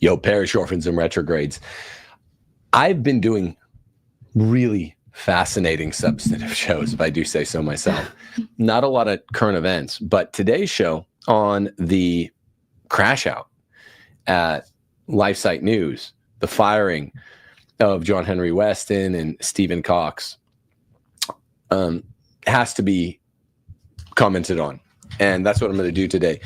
Yo, parish orphans and retrogrades. I've been doing really fascinating substantive shows, if I do say so myself. Not a lot of current events, but today's show on the Crashout at Lifesite News, the firing of John Henry Westen and Stephen Cox, has to be commented on. And that's what I'm going to do today.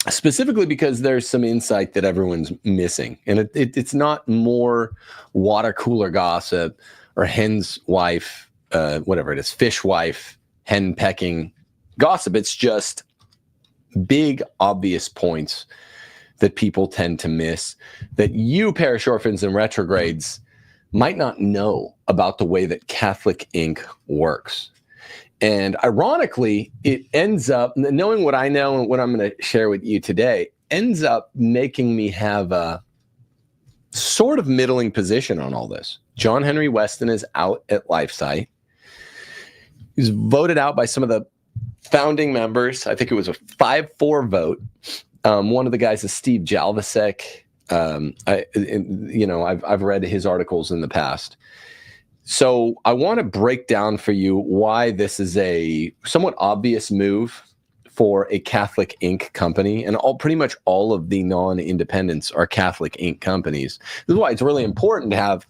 Specifically because there's some insight that everyone's missing. And it's not more water cooler gossip or hen's wife, whatever it is, fish wife, hen pecking gossip. It's just big, obvious points that people tend to miss, that you parish orphans and retrogrades might not know about the way that Catholic Inc. works. And ironically, it ends up, knowing what I know and what I'm going to share with you today, ends up making me have a sort of middling position on all this. John Henry Westen is out at Lifesite. He's voted out by some of the founding members. I think it was a 5-4 vote. One of the guys is Steve Jalvesek. I've read his articles in the past. So I want to break down for you why this is a somewhat obvious move for a Catholic Inc. company, and pretty much all of the non-independents are Catholic Inc. companies. This is why it's really important to have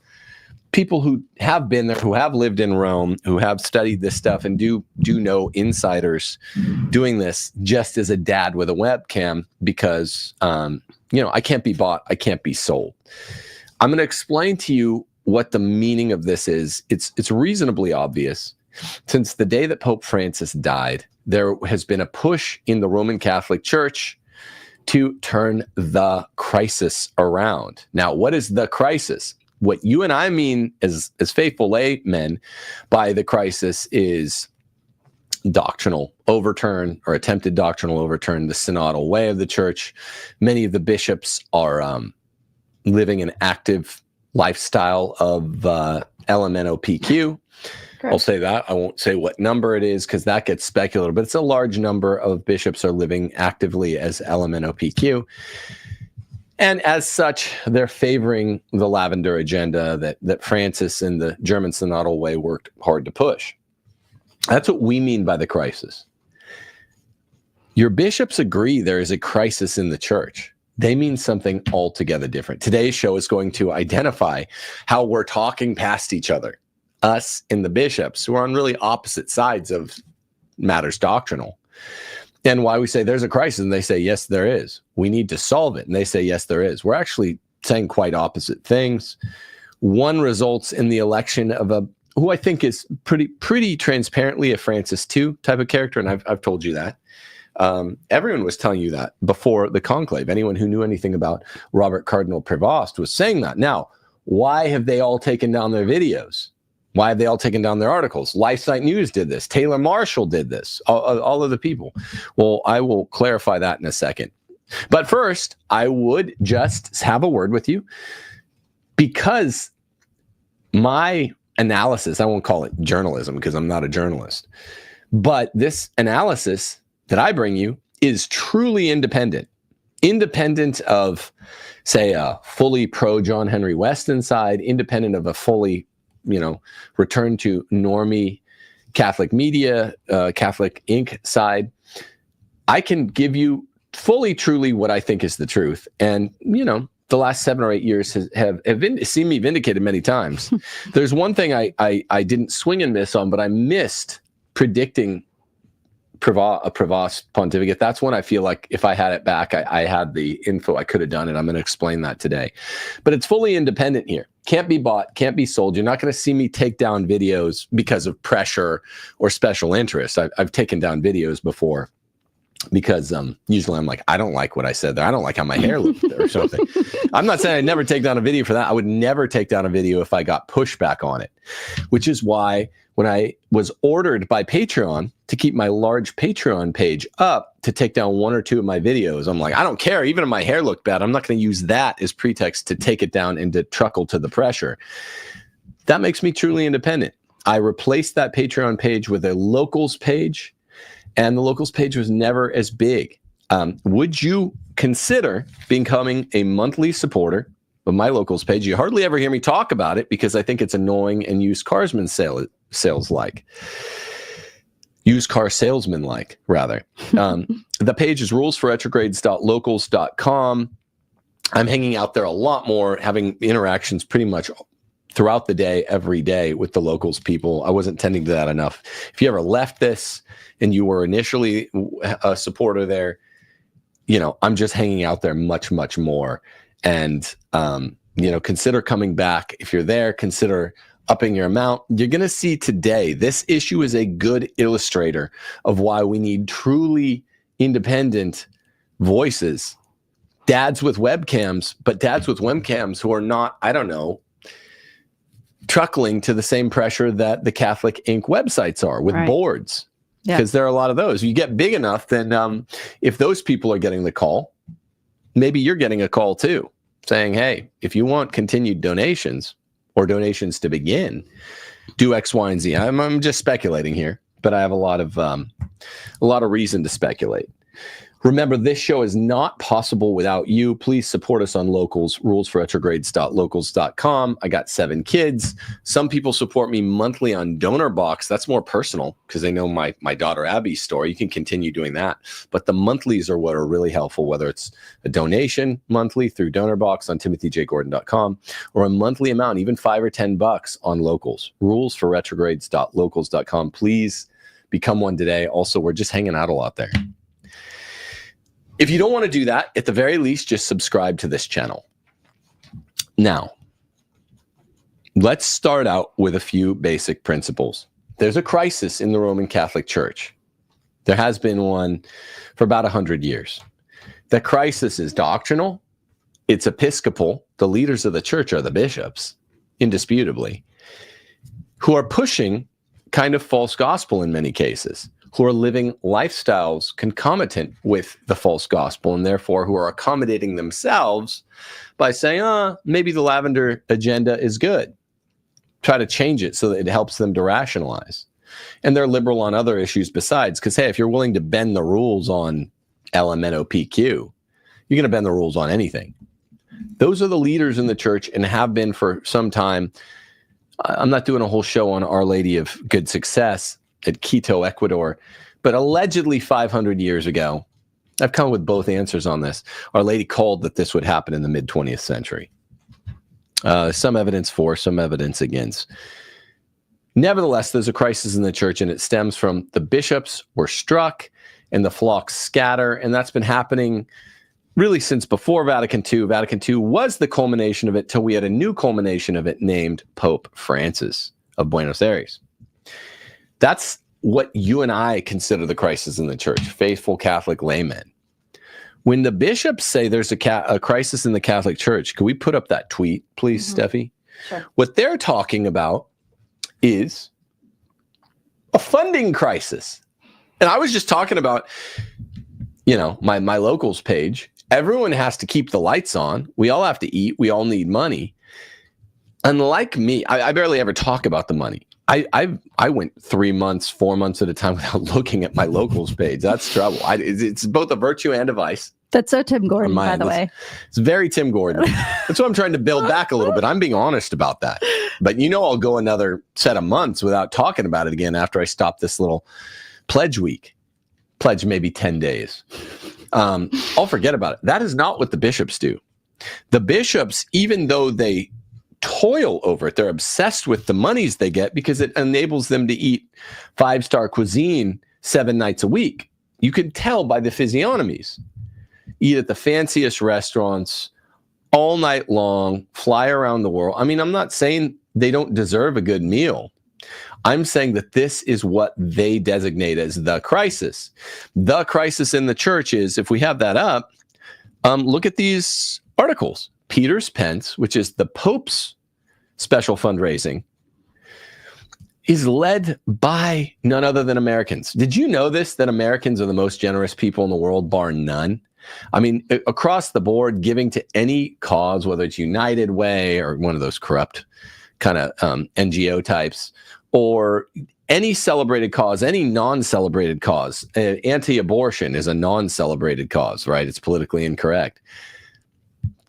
people who have been there, who have lived in Rome, who have studied this stuff, and do know insiders doing this just as a dad with a webcam, because I can't be bought, I can't be sold. I'm going to explain to you what the meaning of this is. It's reasonably obvious. Since the day that Pope Francis died, there has been a push in the Roman Catholic Church to turn the crisis around. Now, what is the crisis? What you and I mean as faithful laymen by the crisis is doctrinal overturn, or attempted doctrinal overturn, the synodal way of the church. Many of the bishops are living an active lifestyle of LMNOPQ. Correct. I'll say that. I won't say what number it is because that gets speculative, but it's a large number of bishops are living actively as LMNOPQ. And as such, they're favoring the lavender agenda that Francis and the German synodal way worked hard to push. That's what we mean by the crisis. Your bishops agree there is a crisis in the church. They mean something altogether different. Today's show is going to identify how we're talking past each other, us and the bishops, who are on really opposite sides of matters doctrinal. And why we say there's a crisis, and they say, yes, there is. We need to solve it. And they say, yes, there is. We're actually saying quite opposite things. One results in the election of who I think is pretty transparently a Francis II type of character, and I've told you that. Everyone was telling you that before the conclave. Anyone who knew anything about Robert Cardinal Prevost was saying that. Now, why have they all taken down their videos? Why have they all taken down their articles? Lifesite News did this. Taylor Marshall did this. All of the people. Well, I will clarify that in a second. But first, I would just have a word with you, because my analysis, I won't call it journalism because I'm not a journalist, but this analysis that I bring you is truly independent of, say, a fully pro John Henry Westen side, independent of a fully, return to normie Catholic media, Catholic Inc. side. I can give you fully, truly what I think is the truth. And, the last 7 or 8 years have seen me vindicated many times. There's one thing I didn't swing and miss on, but I missed predicting a Prevost pontificate. That's when I feel like if I had it back, I had the info, I could have done it. I'm going to explain that today. But it's fully independent here. Can't be bought, can't be sold. You're not going to see me take down videos because of pressure or special interest. I've taken down videos before because usually I'm like, I don't like what I said there. I don't like how my hair looked there or something. I'm not saying I'd never take down a video for that. I would never take down a video if I got pushback on it, which is why when I was ordered by Patreon to keep my large Patreon page up to take down 1 or 2 of my videos, I'm like, I don't care. Even if my hair looked bad, I'm not going to use that as pretext to take it down and to truckle to the pressure. That makes me truly independent. I replaced that Patreon page with a locals page, and the locals page was never as big. Would you consider becoming a monthly supporter of my locals page. You hardly ever hear me talk about it because I think it's annoying and used car salesman like, rather. The page is rulesforretrogrades.locals.com. I'm hanging out there a lot more, having interactions pretty much throughout the day, every day with the locals people. I wasn't tending to that enough. If you ever left this and you were initially a supporter there, I'm just hanging out there much, much more. And, consider coming back. If you're there, consider upping your amount. You're going to see today, this issue is a good illustrator of why we need truly independent voices. Dads with webcams, but dads with webcams who are not, truckling to the same pressure that the Catholic Inc. websites are with boards. Because there are a lot of those. You get big enough, then if those people are getting the call, maybe you're getting a call too, saying, hey, if you want continued donations or donations to begin, do X, Y, and Z. I'm just speculating here, but I have a lot of reason to speculate. Remember, this show is not possible without you. Please support us on Locals, rulesforretrogrades.locals.com. I got 7 kids. Some people support me monthly on DonorBox. That's more personal because they know my daughter Abby's story. You can continue doing that. But the monthlies are what are really helpful, whether it's a donation monthly through DonorBox on timothyjgordon.com or a monthly amount, even $5 or $10 on Locals, rulesforretrogrades.locals.com. Please become one today. Also, we're just hanging out a lot there. If you don't want to do that, at the very least, just subscribe to this channel. Now, let's start out with a few basic principles. There's a crisis in the Roman Catholic Church. There has been one for about 100 years. The crisis is doctrinal. It's episcopal. The leaders of the church are the bishops, indisputably, who are pushing kind of false gospel in many cases, who are living lifestyles concomitant with the false gospel, and therefore who are accommodating themselves by saying, maybe the lavender agenda is good. Try to change it so that it helps them to rationalize. And they're liberal on other issues besides, because, hey, if you're willing to bend the rules on LMNOPQ, you're going to bend the rules on anything. Those are the leaders in the church and have been for some time. I'm not doing a whole show on Our Lady of Good Success at Quito, Ecuador, but allegedly 500 years ago, I've come with both answers on this. Our Lady called that this would happen in the mid-20th century. Some evidence for, some evidence against. Nevertheless, there's a crisis in the church, and it stems from the bishops were struck and the flocks scatter, and that's been happening really since before Vatican II. Vatican II was the culmination of it till we had a new culmination of it named Pope Francis of Buenos Aires. That's what you and I consider the crisis in the church, faithful Catholic laymen. When the bishops say there's a crisis in the Catholic Church, can we put up that tweet, please, Steffi? Sure. What they're talking about is a funding crisis. And I was just talking about, my locals page. Everyone has to keep the lights on. We all have to eat. We all need money. Unlike me, I barely ever talk about the money. I went 3 months, 4 months at a time without looking at my locals page. That's trouble. It's both a virtue and a vice. That's so Tim Gordon, by the way. It's very Tim Gordon. That's what I'm trying to build back a little bit. I'm being honest about that. But I'll go another set of months without talking about it again after I stop this little pledge week. Pledge maybe 10 days. I'll forget about it. That is not what the bishops do. The bishops, even though they toil over it, they're obsessed with the monies they get because it enables them to eat 5-star cuisine 7 nights a week. You can tell by the physiognomies. Eat at the fanciest restaurants all night long, fly around the world. I mean, I'm not saying they don't deserve a good meal. I'm saying that this is what they designate as the crisis. The crisis in the church is, if we have that up, look at these articles. Peter's Pence, which is the Pope's special fundraising, is led by none other than Americans. Did you know this, that Americans are the most generous people in the world, bar none? I mean, across the board, giving to any cause, whether it's United Way or one of those corrupt kind of NGO types, or any celebrated cause, any non-celebrated cause. Anti-abortion is a non-celebrated cause, right? It's politically incorrect.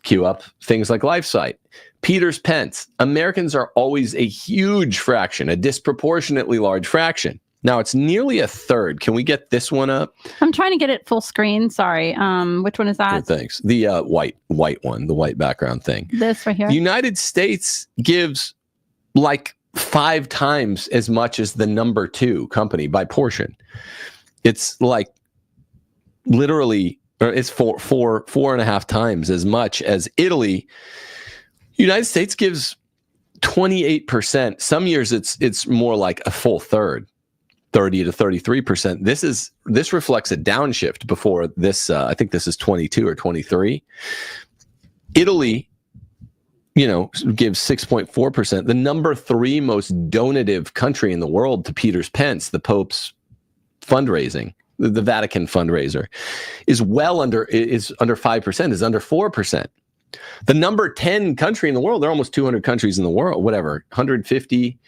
Cue up things like Lifesite. Pence. Americans are always a huge fraction, a disproportionately large fraction. Now it's nearly a third. Can we get this one up? I'm trying to get it full screen. Sorry. Which one is that? Good, thanks. The white one, the white background thing. This right here. The United States gives like 5 times as much as the number 2 company by portion. It's like literally, or it's 4.5 times as much as Italy. United States gives 28%. Some years it's more like a full third. 30 to 33%. This reflects a downshift before this. I think this is 22 or 23. Italy, gives 6.4%. The number 3 most donative country in the world to Pence, the Pope's fundraising, the Vatican fundraiser, is under 5%, is under 4%. The number 10 country in the world, there are almost 200 countries in the world, whatever, 150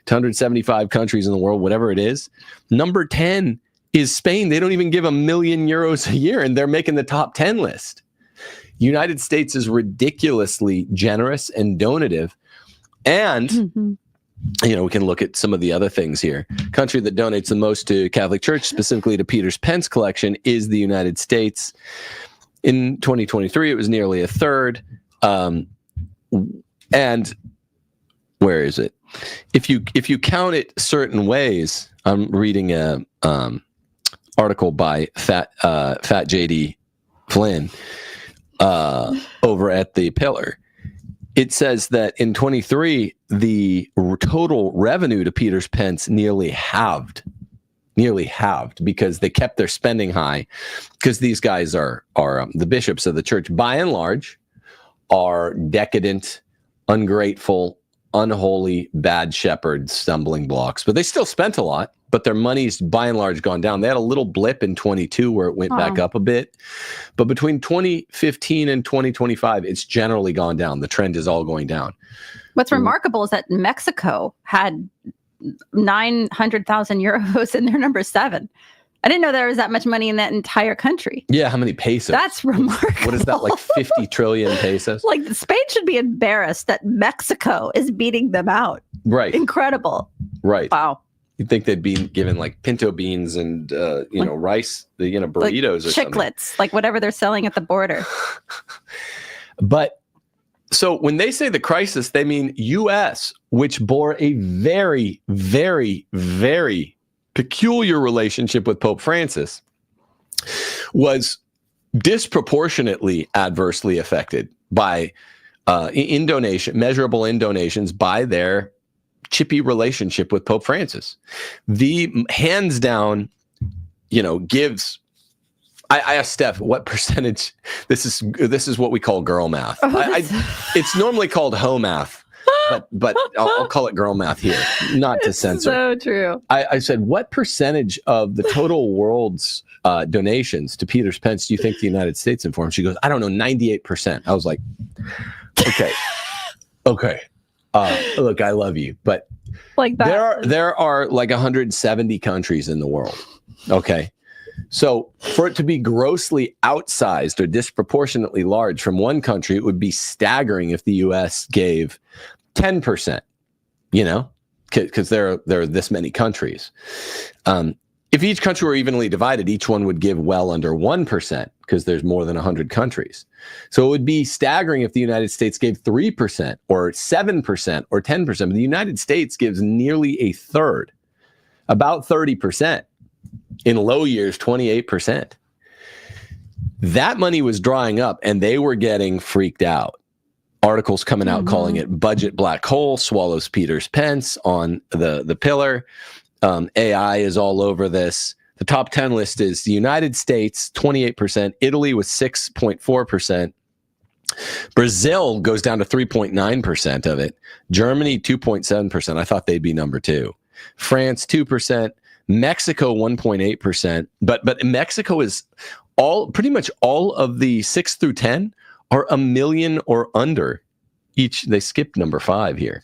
to 175 countries in the world, whatever it is. Number 10 is Spain. They don't even give €1 million a year, and they're making the top 10 list. United States is ridiculously generous and donative. And, we can look at some of the other things here. Country that donates the most to Catholic Church, specifically to Pence collection, is the United States. In 2023, it was nearly a third. And where is it? If you count it certain ways, I'm reading a article by Fat JD Flynn over at the Pillar. It says that in 23, the total revenue to Pence nearly halved because they kept their spending high, because these guys are the bishops of the church, by and large, are decadent, ungrateful, unholy, bad shepherds, stumbling blocks. But they still spent a lot, but their money's by and large gone down. They had a little blip in 22 where it went back up a bit. But between 2015 and 2025, it's generally gone down. The trend is all going down. What's remarkable is that Mexico had 900,000 euros in their number 7. I didn't know there was that much money in that entire country. Yeah, how many pesos? That's remarkable. What is that, like 50 trillion pesos? Like, Spain should be embarrassed that Mexico is beating them out. Right. Incredible. Right. Wow. You'd think they'd be given like pinto beans and rice, burritos or something. Chiclets, like whatever they're selling at the border. But so when they say the crisis, they mean U.S., which bore a very, very, very peculiar relationship with Pope Francis, was disproportionately adversely affected by measurable in donations by their chippy relationship with Pope Francis. The hands down, gives. I asked Steph what percentage. This is what we call girl math. It's normally called hoe math, but I'll call it girl math here, not to censor. So true. I said, what percentage of the total world's donations to Pence do you think the United States informed? She goes, I don't know, 98%. I was like, okay. Look, I love you, but like that. There are like 170 countries in the world. Okay. So for it to be grossly outsized or disproportionately large from one country, it would be staggering if the U.S. gave 10%, because there are this many countries. If each country were evenly divided, each one would give well under 1%, because there's more than 100 countries. So it would be staggering if the United States gave 3% or 7% or 10%. But the United States gives nearly a third, about 30%. In low years, 28%. That money was drying up, and they were getting freaked out. Articles coming out calling it budget black hole, swallows Pence on the Pillar. AI is all over this. The top 10 list is the United States, 28%. Italy with 6.4%. Brazil goes down to 3.9% of it. Germany, 2.7%. I thought they'd be number 2. France, 2%. Mexico 1.8%, but Mexico is pretty much all of the 6 through 10 are $1 million or under each. They skipped number 5 here.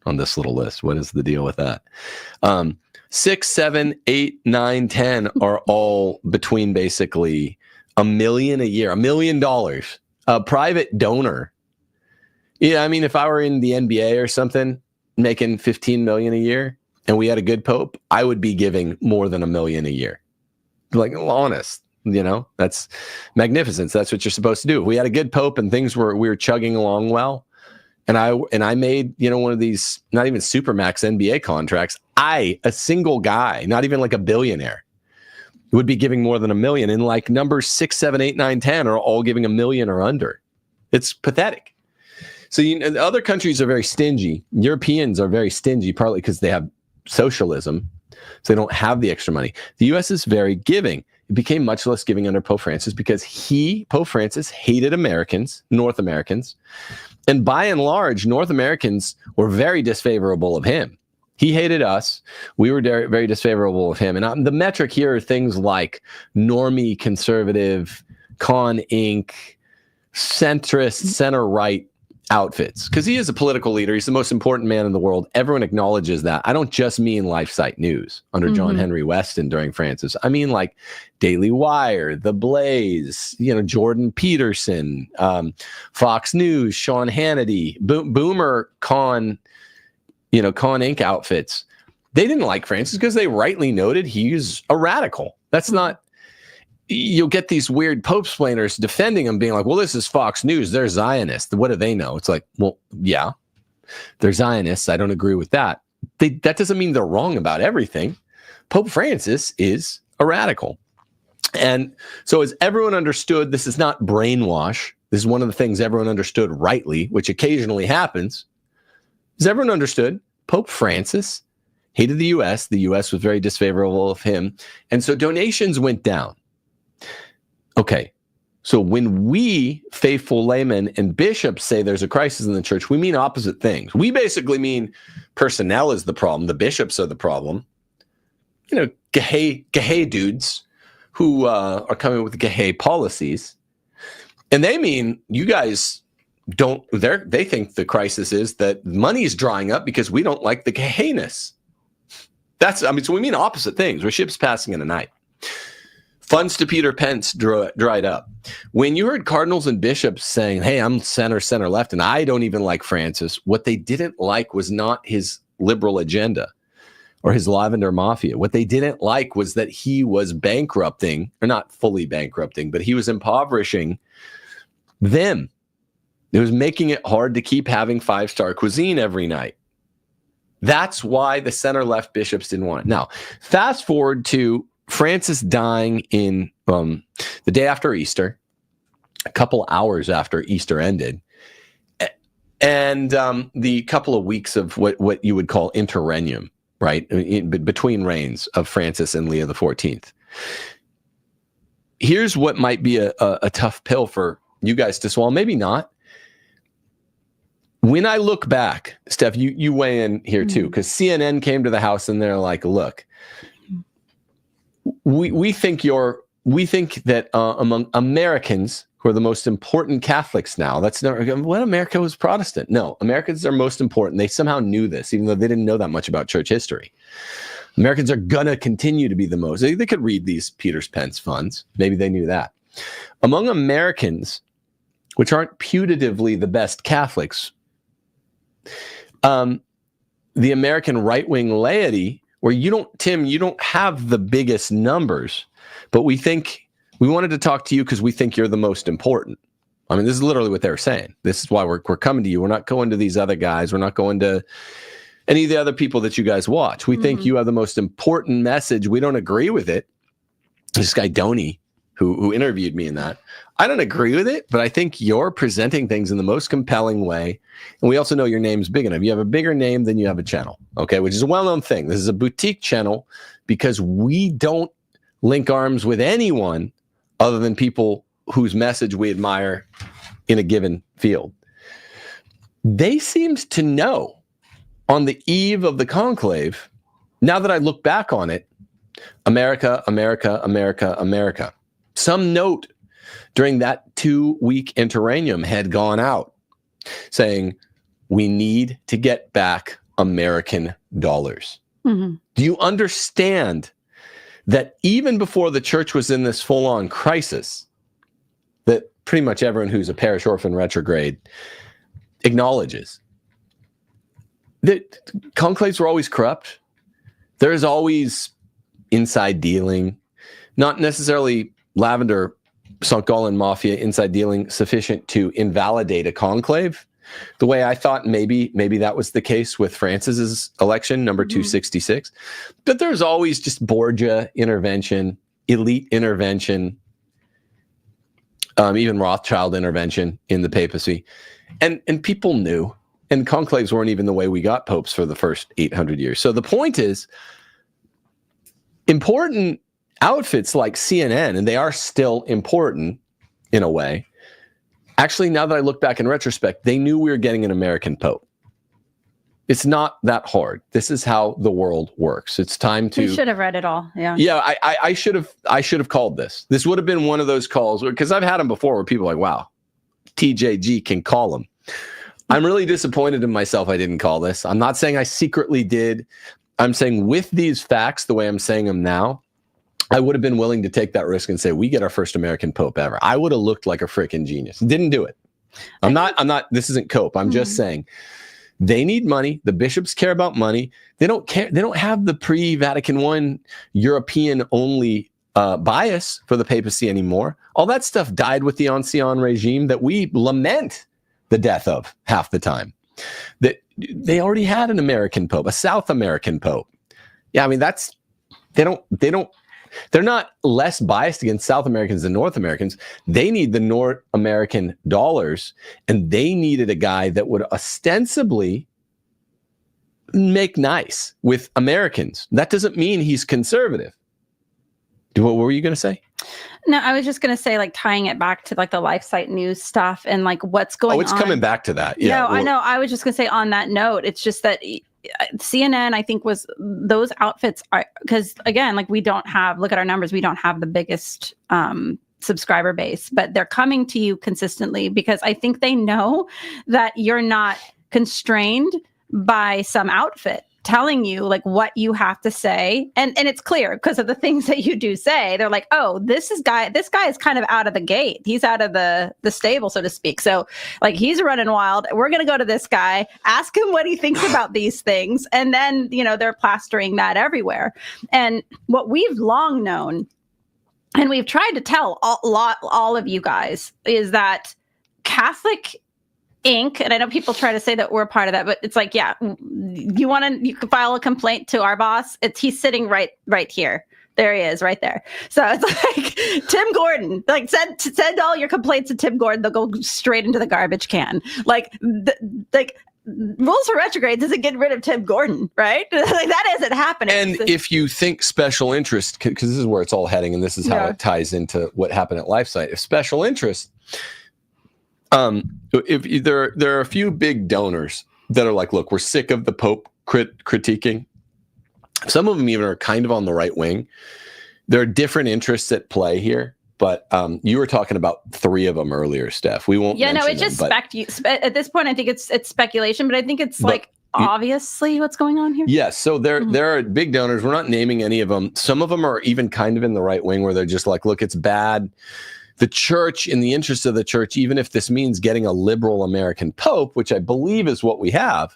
on this little list. What is the deal with that? 6, 7, 8, 9, 10 are all between basically $1 million a year, $1 million. A private donor. Yeah, I mean, if I were in the NBA or something, making $15 million a year, and we had a good pope, I would be giving more than $1 million a year. Like, honest, that's magnificence. That's what you're supposed to do. If we had a good pope and we were chugging along well, and I made, one of these, not even Supermax NBA contracts, a single guy, not even like a billionaire, would be giving more than $1 million. And like numbers 6, 7, 8, 9, 10 are all giving $1 million or under. It's pathetic. So other countries are very stingy. Europeans are very stingy, partly because they have socialism, so they don't have the extra money. The U.S. is very giving. It became much less giving under Pope Francis because Pope Francis, hated Americans, North Americans. And by and large, North Americans were very disfavorable of him. He hated us. We were very disfavorable of him. And the metric here are things like normie, conservative, con inc, centrist, center-right outfits. Because he is a political leader. He's the most important man in the world. Everyone acknowledges that. I don't just mean Lifesite News under John Henry Westen during Francis. I mean like Daily Wire, The Blaze, Jordan Peterson, Fox News, Sean Hannity, Boomer con Inc. outfits. They didn't like Francis because they rightly noted he's a radical. That's not, you'll get these weird Pope-splainers defending him, being like, well, this is Fox News. They're Zionists. What do they know? It's like, well, yeah, they're Zionists. I don't agree with that. That doesn't mean they're wrong about everything. Pope Francis is a radical. And so as everyone understood, this is not brainwash. This is one of the things everyone understood rightly, which occasionally happens. As everyone understood, Pope Francis hated the U.S. The U.S. was very disfavorable of him. And so donations went down. Okay, so when we, faithful laymen and bishops, say there's a crisis in the church, we mean opposite things. We basically mean personnel is the problem. The bishops are the problem. Gehay dudes who are coming with Gehay policies. And they mean you guys don't, they think the crisis is that money is drying up because we don't like the Gehayness. So we mean opposite things. We're ships passing in the night. Funds to Peter Pence dried up. When you heard cardinals and bishops saying, hey, I'm center left, and I don't even like Francis, what they didn't like was not his liberal agenda or his lavender mafia. What they didn't like was that he was bankrupting, or not fully bankrupting, but he was impoverishing them. It was making it hard to keep having 5-star cuisine every night. That's why the center-left bishops didn't want it. Now, fast forward to Francis dying in the day after Easter, a couple hours after Easter ended, and the couple of weeks of what you would call interregnum, right, between reigns of Francis and Leo XIV. Here's what might be a tough pill for you guys to swallow, maybe not. When I look back, Steph, you weigh in here too, because CNN came to the house and they're like, look, we think that among Americans who are the most important Catholics now, that's not what America was Protestant. No, Americans are most important. They somehow knew this, even though they didn't know that much about church history. Americans are gonna continue to be the most. They could read these Peter's Pence funds. Maybe they knew that. Among Americans, which aren't putatively the best Catholics, the American right-wing laity, where you don't have the biggest numbers, but we wanted to talk to you because we think you're the most important. I mean, this is literally what they're saying. This is why we're coming to you. We're not going to these other guys. We're not going to any of the other people that you guys watch. We think you have the most important message. We don't agree with it. This guy, Donnie, who interviewed me in that, I don't agree with it, but I think you're presenting things in the most compelling way. And we also know your name's big enough. You have a bigger name than you have a channel, okay, which is a well-known thing. This is a boutique channel because we don't link arms with anyone other than people whose message we admire in a given field. They seemed to know on the eve of the conclave, now that I look back on it, America, America, America, America. Some note during that 2-week interregnum had gone out saying, we need to get back American dollars. Mm-hmm. Do you understand that even before the church was in this full-on crisis, that pretty much everyone who's a parish orphan retrograde acknowledges that conclaves were always corrupt? There's always inside dealing, not necessarily Lavender St. Gallen Mafia inside dealing sufficient to invalidate a conclave, the way I thought maybe that was the case with Francis's election, number 266. But there's always just Borgia intervention, elite intervention, even Rothschild intervention in the papacy. And people knew. And conclaves weren't even the way we got popes for the first 800 years. So the point is, important outfits like CNN, and they are still important in a way. Actually, now that I look back in retrospect, they knew we were getting an American pope. It's not that hard. This is how the world works. It's time to. You should have read it all. Yeah. Yeah, I should have called this. This would have been one of those calls, because I've had them before where people are like, wow, TJG can call them. I'm really disappointed in myself I didn't call this. I'm not saying I secretly did. I'm saying with these facts, the way I'm saying them now, I would have been willing to take that risk and say, we get our first American pope ever. I would have looked like a freaking genius. Didn't do it. I'm not, this isn't cope. I'm just saying they need money. The bishops care about money. They don't care. They don't have the pre-Vatican I European only bias for the papacy anymore. All that stuff died with the Ancien regime that we lament the death of half the time. That they already had an American pope, a South American pope. Yeah, I mean, they're not less biased against South Americans than North Americans. They need the North American dollars, and they needed a guy that would ostensibly make nice with Americans. That doesn't mean he's conservative. What were you going to say? No, I was just going to say, like, tying it back to like the Lifesite news stuff and like what's going on. Oh, it's coming back to that. Yeah. No, I know. I was just going to say on that note, it's just that CNN, I think, was those outfits are, because again, like, we don't have, look at our numbers, we don't have the biggest subscriber base, but they're coming to you consistently because I think they know that you're not constrained by some outfit telling you like what you have to say, and it's clear because of the things that you do say. They're like, oh, this guy is kind of out of the gate, he's out of the stable, so to speak, so like he's running wild. We're gonna go to this guy, ask him what he thinks about these things, and then they're plastering that everywhere. And what we've long known, and we've tried to tell all of you guys, is that Catholic Inc., and I know people try to say that we're part of that, but it's like, yeah, you can file a complaint to our boss. He's sitting right here. There he is, right there. So it's like Tim Gordon, like send all your complaints to Tim Gordon. They'll go straight into the garbage can. Like Rules for Retrogrades isn't getting rid of Tim Gordon, right? Like, that isn't happening. And if you think special interest, because this is where it's all heading, and this is how it ties into what happened at Lifesite. If special interest, if there are a few big donors that are like, look, we're sick of the Pope critiquing. Some of them even are kind of on the right wing. There are different interests at play here, but you were talking about 3 of them earlier, Steph. We won't. Yeah, no, it's just at this point. I think it's speculation, but I think it's obviously what's going on here. Yes, so there are big donors. We're not naming any of them. Some of them are even kind of in the right wing, where they're just like, look, it's bad. The church, in the interest of the church, even if this means getting a liberal American pope, which I believe is what we have,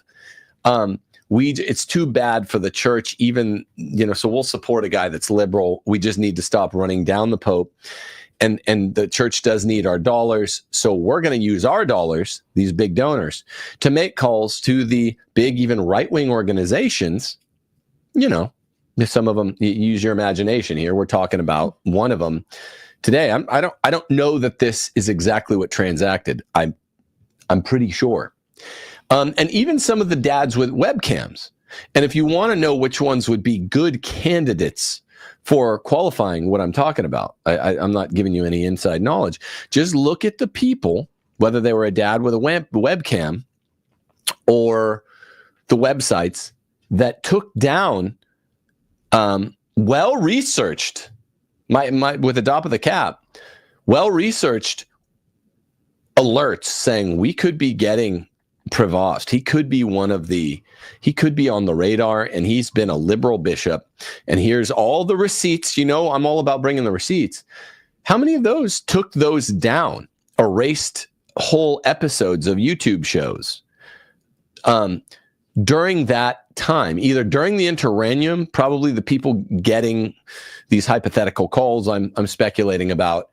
it's too bad for the church, even, so we'll support a guy that's liberal. We just need to stop running down the pope. And the church does need our dollars. So we're going to use our dollars, these big donors, to make calls to the big, even right-wing organizations. If some of them, use your imagination here. We're talking about one of them today. I don't know that this is exactly what transacted. I'm pretty sure. And even some of the dads with webcams. And if you want to know which ones would be good candidates for qualifying what I'm talking about, I'm not giving you any inside knowledge. Just look at the people, whether they were a dad with a webcam or the websites that took down well-researched, with the top of the cap, well-researched alerts saying we could be getting Prevost. He could be he could be on the radar, and he's been a liberal bishop. And here's all the receipts. You know, I'm all about bringing the receipts. How many of those took those down, erased whole episodes of YouTube shows during that time, either during the interregnum, probably the people getting these hypothetical calls I'm speculating about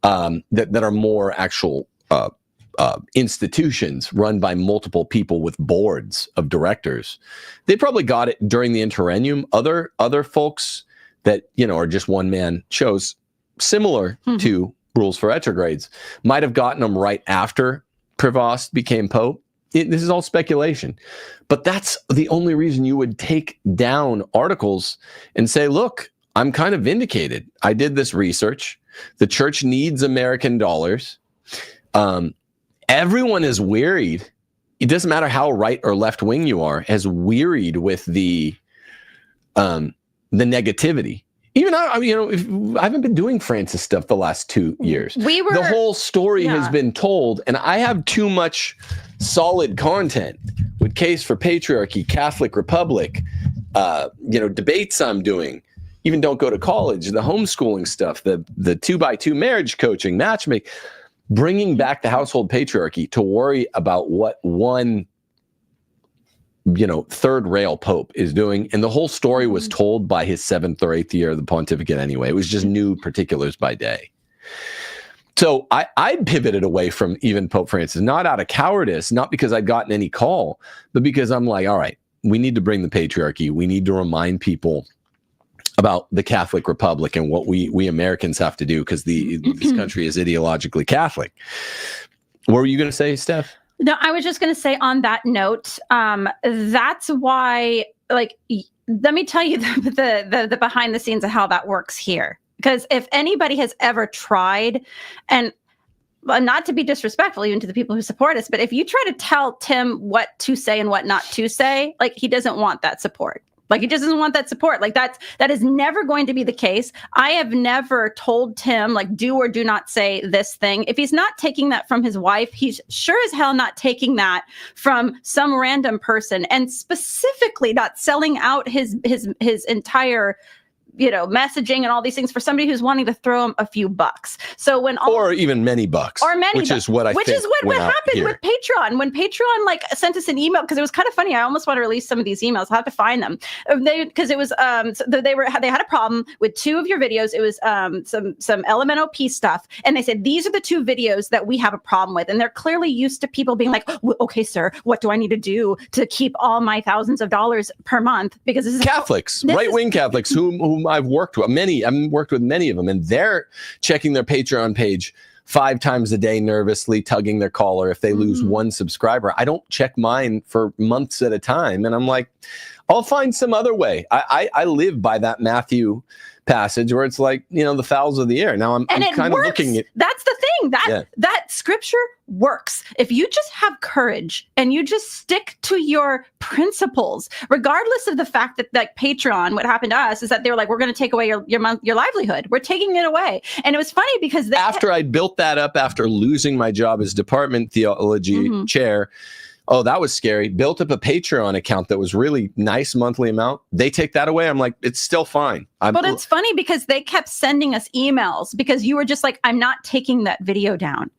that are more actual institutions run by multiple people with boards of directors. They probably got it during the interregnum. Other folks that, you know, are just one-man shows similar to Rules for Retrogrades might have gotten them right after Prevost became Pope. This is all speculation. But that's the only reason you would take down articles and say, look, I'm kind of vindicated. I did this research. The church needs American dollars. Everyone is wearied. It doesn't matter how right or left wing you are, has wearied with the negativity. Even I haven't been doing Francis stuff the last 2 years. The whole story has been told, and I have too much solid content with Case for Patriarchy, Catholic Republic, debates I'm doing. Even Don't Go to College, the homeschooling stuff, the 2x2 marriage coaching, matchmaking. Bringing back the household patriarchy to worry about what one, third rail pope is doing. And the whole story was told by his 7th or 8th year of the pontificate anyway. It was just new particulars by day. So I pivoted away from even Pope Francis, not out of cowardice, not because I'd gotten any call, but because I'm like, all right, we need to bring the patriarchy. We need to remind people about the Catholic Republic and what we Americans have to do because this country is ideologically Catholic. What were you going to say, Steph? No, I was just going to say on that note, that's why, let me tell you the behind the scenes of how that works here. Because if anybody has ever tried, and not to be disrespectful even to the people who support us, but if you try to tell Tim what to say and what not to say, he doesn't want that support. He just doesn't want that support. That is never going to be the case. I have never told Tim, do or do not say this thing. If he's not taking that from his wife, he's sure as hell not taking that from some random person, and specifically not selling out his entire messaging and all these things for somebody who's wanting to throw him a few bucks. So or even many bucks, which is what happened with Patreon. When Patreon sent us an email, because it was kind of funny. I almost want to release some of these emails. I'll have to find them. Because it was they had a problem with 2 of your videos. It was some LMNOP stuff, and they said these are the 2 videos that we have a problem with, and they're clearly used to people being like, okay, sir, what do I need to do to keep all my thousands of dollars per month? Because this is Catholics, right-wing Catholics, whom I've worked with many of them, and they're checking their Patreon page 5 times a day, nervously tugging their collar if they lose one subscriber. I don't check mine for months at a time, and I'm like, I'll find some other way. I live by that Matthew passage where it's the fowls of the air. Now I'm kind of looking at. That's the thing that scripture works. If you just have courage and you just stick to your principles, regardless of the fact that Patreon, what happened to us is that they were like, we're going to take away your livelihood. We're taking it away. And it was funny because after I built that up, after losing my job as department theology chair. Oh, that was scary. Built up a Patreon account that was really nice monthly amount. They take that away. I'm like, it's still fine. But it's funny because they kept sending us emails because you were just like, I'm not taking that video down.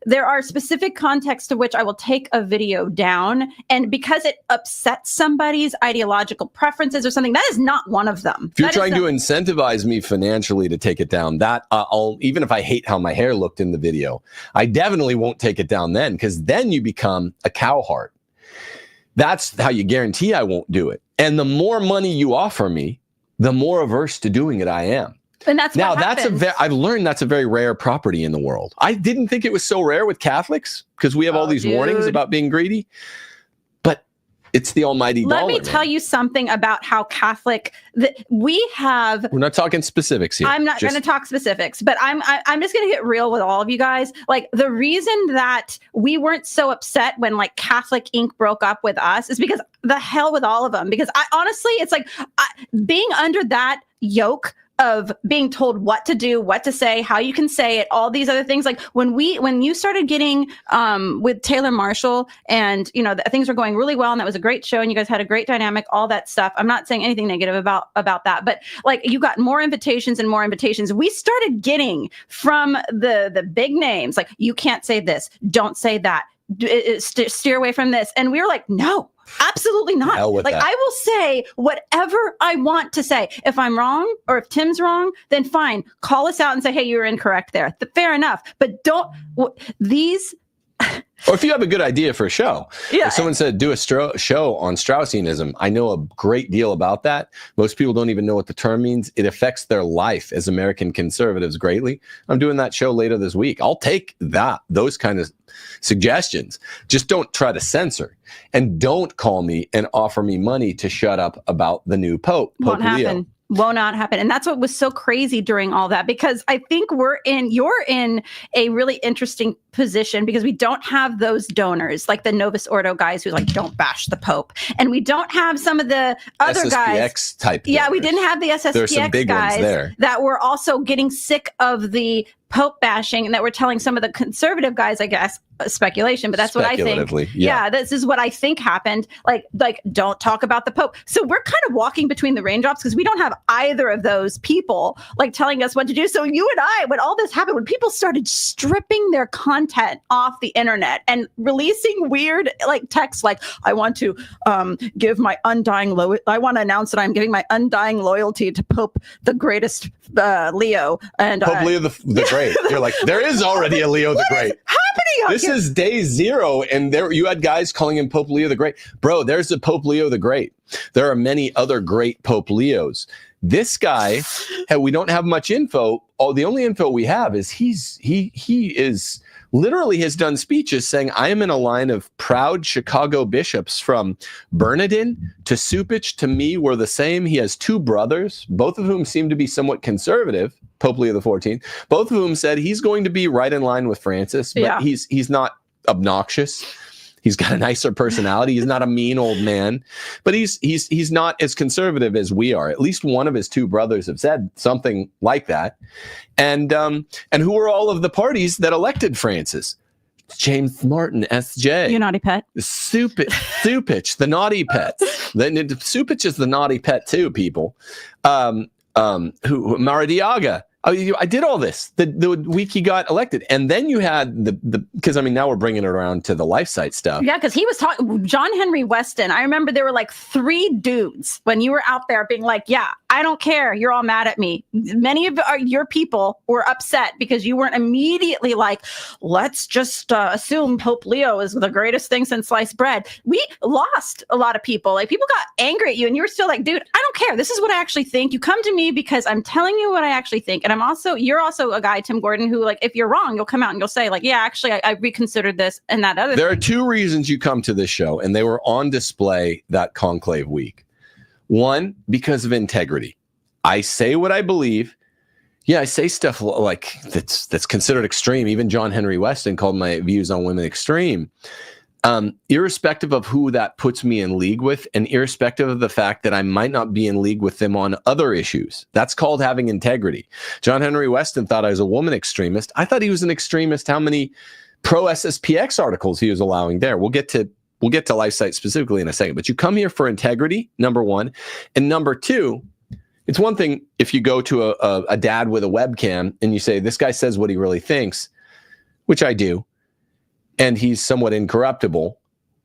There are specific contexts to which I will take a video down. And because it upsets somebody's ideological preferences or something, that is not one of them. If you're trying to incentivize me financially to take it down, that I'll, even if I hate how my hair looked in the video, I definitely won't take it down then, because then you become a cowhard. That's how you guarantee I won't do it. And the more money you offer me, the more averse to doing it I am. And that's now I've learned that's a very rare property in the world. I didn't think it was so rare with Catholics because we have all these warnings about being greedy, but it's the almighty dollar. Let me tell you something about how Catholic we're not talking specifics here. I'm not going to talk specifics, but I'm just going to get real with all of you guys. The reason that we weren't so upset when Catholic Inc. broke up with us is because the hell with all of them. Because honestly, it's being under that yoke of being told what to do, what to say, how you can say it, all these other things. Like when you started getting with Taylor Marshall, and things were going really well, and that was a great show, and you guys had a great dynamic, all that stuff. I'm not saying anything negative about that, but like you got more invitations and more invitations. We started getting from the big names, like, you can't say this, don't say that, steer away from this, and we were like, no. Absolutely not. Like, I will say whatever I want to say. If I'm wrong, or if Tim's wrong, then fine. Call us out and say, hey, you were incorrect there. Fair enough. But don't these. Or if you have a good idea for a show. Yeah. If someone said, do a show on Straussianism, I know a great deal about that. Most people don't even know what the term means. It affects their life as American conservatives greatly. I'm doing that show later this week. I'll take those kind of suggestions. Just don't try to censor, and don't call me and offer me money to shut up about the new Pope Won't Leo. happen. Will not happen. And that's what was so crazy during all that, because I think you're in a really interesting position, because we don't have those donors, like the Novus Ordo guys who like, don't bash the Pope. And we don't have some of the other SSPX guys. Type yeah, donors. we didn't have the There's some SSPX big ones guys there that were also getting sick of the Pope bashing, and that we're telling some of the conservative guys, I guess, speculation, but that's what I think. Yeah, this is what I think happened. Like, don't talk about the Pope. So we're kind of walking between the raindrops, because we don't have either of those people like telling us what to do. So you and I, when all this happened, when people started stripping their content off the internet and releasing weird like texts, like, I want to give my undying I want to announce that I'm giving my undying loyalty to Pope the greatest Leo, and Pope Leo the Great. You're like, there is already a Leo the Great. Happening. This is day 0, and there you had guys calling him Pope Leo the Great. Bro, there's a Pope Leo the Great. There are many other great Pope Leos. This guy, we don't have much info. The only info we have is he is literally has done speeches saying, I am in a line of proud Chicago bishops, from Bernardin to Supich to me, we're the same. He has 2 brothers, both of whom seem to be somewhat conservative, Pope Leo XIV, both of whom said he's going to be right in line with Francis, but he's not obnoxious. He's got a nicer personality. He's not a mean old man, but he's not as conservative as we are. At least one of his 2 brothers have said something like that. And who are all of the parties that elected Francis? James Martin, SJ. You naughty pet. Supich, the naughty pet. Supich is the naughty pet too, people. Maradiaga. I did all this the week he got elected, and then you had the because now we're bringing it around to the Lifesite stuff. Yeah, because he was talking John Henry Westen. I remember there were like 3 dudes when you were out there being like, "Yeah, I don't care. You're all mad at me." Many of your people were upset because you weren't immediately like, "Let's just assume Pope Leo is the greatest thing since sliced bread." We lost a lot of people. Like, people got angry at you, and you were still like, "Dude, I don't care. This is what I actually think. You come to me because I'm telling you what I actually think." And you're also a guy, Tim Gordon, who, like, if you're wrong, you'll come out and you'll say, like, yeah, actually, I reconsidered this and that other. There are 2 reasons you come to this show, and they were on display that conclave week. 1, because of integrity. I say what I believe. Yeah, I say stuff like that's considered extreme. Even John Henry Westen called my views on women extreme. Irrespective of who that puts me in league with, and irrespective of the fact that I might not be in league with them on other issues. That's called having integrity. John Henry Westen thought I was a woman extremist. I thought he was an extremist. How many pro-SSPX articles he was allowing there? We'll get to Lifesite specifically in a second. But you come here for integrity, number 1. And number 2, it's one thing if you go to a dad with a webcam and you say, this guy says what he really thinks, which I do, and he's somewhat incorruptible,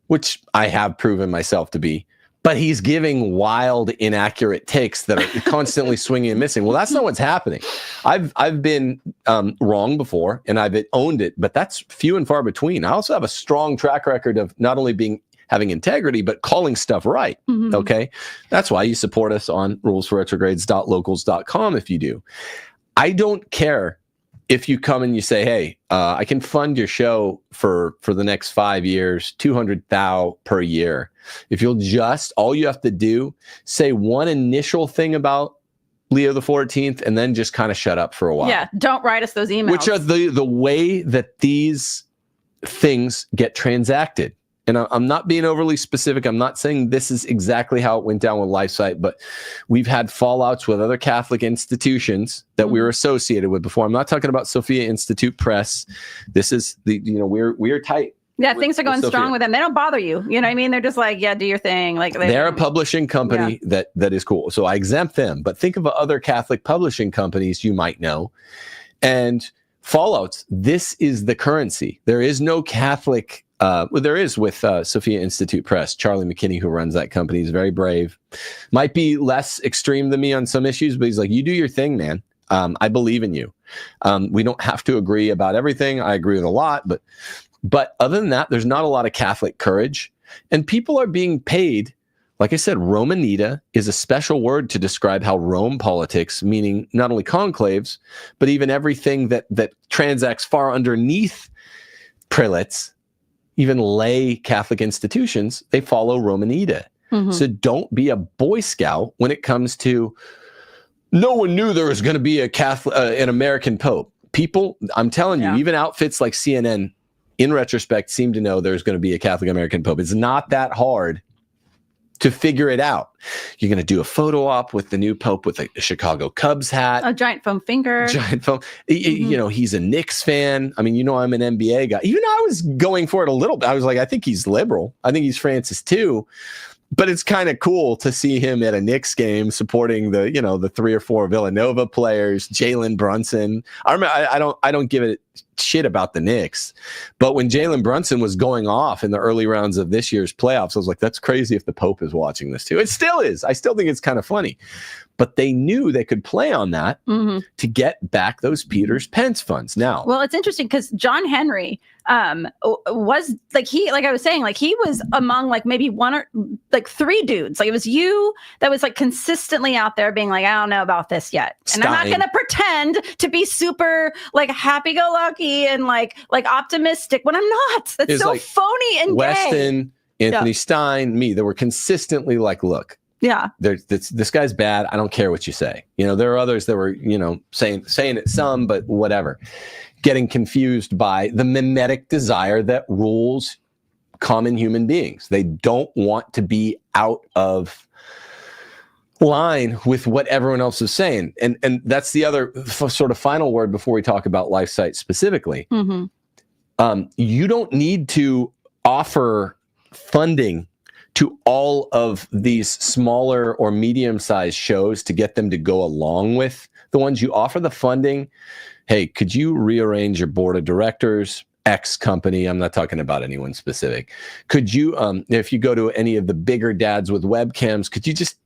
which I have proven myself to be, but he's giving wild, inaccurate takes that are constantly swinging and missing. Well, that's not what's happening. I've been wrong before, and I've owned it, but that's few and far between. I also have a strong track record of not only having integrity, but calling stuff right. Mm-hmm. Okay. That's why you support us on rulesforretrogrades.locals.com if you do. I don't care if you come and you say, hey, I can fund your show for the next 5 years, $200,000 per year. If you'll all you have to do, say one initial thing about Leo the 14th, and then just kind of shut up for a while. Yeah, don't write us those emails. Which are the way that these things get transacted. and I'm not being overly specific. I'm not saying this is exactly how it went down with Lifesite, but we've had fallouts with other Catholic institutions that we were associated with before. I'm not talking about Sophia Institute Press. This is we're tight. Yeah, things are going strong with them. They don't bother you. You know what I mean? They're just like, yeah, do your thing. Like they're a publishing company that is cool. So I exempt them. But think of other Catholic publishing companies you might know. And fallouts, this is the currency. There is no Catholic, there is with Sophia Institute Press. Charlie McKinney, who runs that company, is very brave. Might be less extreme than me on some issues, but he's like, you do your thing, man. I believe in you. We don't have to agree about everything. I agree with a lot, but other than that, there's not a lot of Catholic courage. And people are being paid. Like I said, Romanita is a special word to describe how Rome politics, meaning not only conclaves, but even everything that transacts far underneath prelates, even lay Catholic institutions, they follow Romanita. So don't be a Boy Scout when it comes to, no one knew there was going to be a Catholic, an American Pope. People, I'm telling you, even outfits like CNN, in retrospect, seem to know there's going to be a Catholic American Pope. It's not that hard to figure it out. You're going to do a photo op with the new Pope with a Chicago Cubs hat. A giant foam finger. Giant foam. You know, he's a Knicks fan. I mean, I'm an NBA guy. Even I was going for it a little bit. I was like, I think he's liberal. I think he's Francis too. But it's kind of cool to see him at a Knicks game supporting the 3 or 4 Villanova players, Jalen Brunson. I don't give a shit about the Knicks, but when Jalen Brunson was going off in the early rounds of this year's playoffs, I was like, that's crazy if the Pope is watching this too. It still is. I still think it's kind of funny. But they knew they could play on that to get back those Peters Pence funds. Now, well, it's interesting because John Henry was he was among maybe 1 or 3 dudes. Like it was you that was consistently out there being like, I don't know about this yet. And I'm not going to pretend to be super happy-go-lucky and like optimistic when I'm not. That's so phony and Westen, gay. Anthony Stein, me, that were consistently like, look. Yeah, this guy's bad. I don't care what you say. There are others that were, saying it some, but whatever. Getting confused by the mimetic desire that rules common human beings. They don't want to be out of line with what everyone else is saying. And that's the other sort of final word before we talk about Lifesite specifically. You don't need to offer funding to all of these smaller or medium-sized shows to get them to go along with the ones you offer the funding. Hey, could you rearrange your board of directors, X company? I'm not talking about anyone specific. Could you, if you go to any of the bigger dads with webcams, could you just,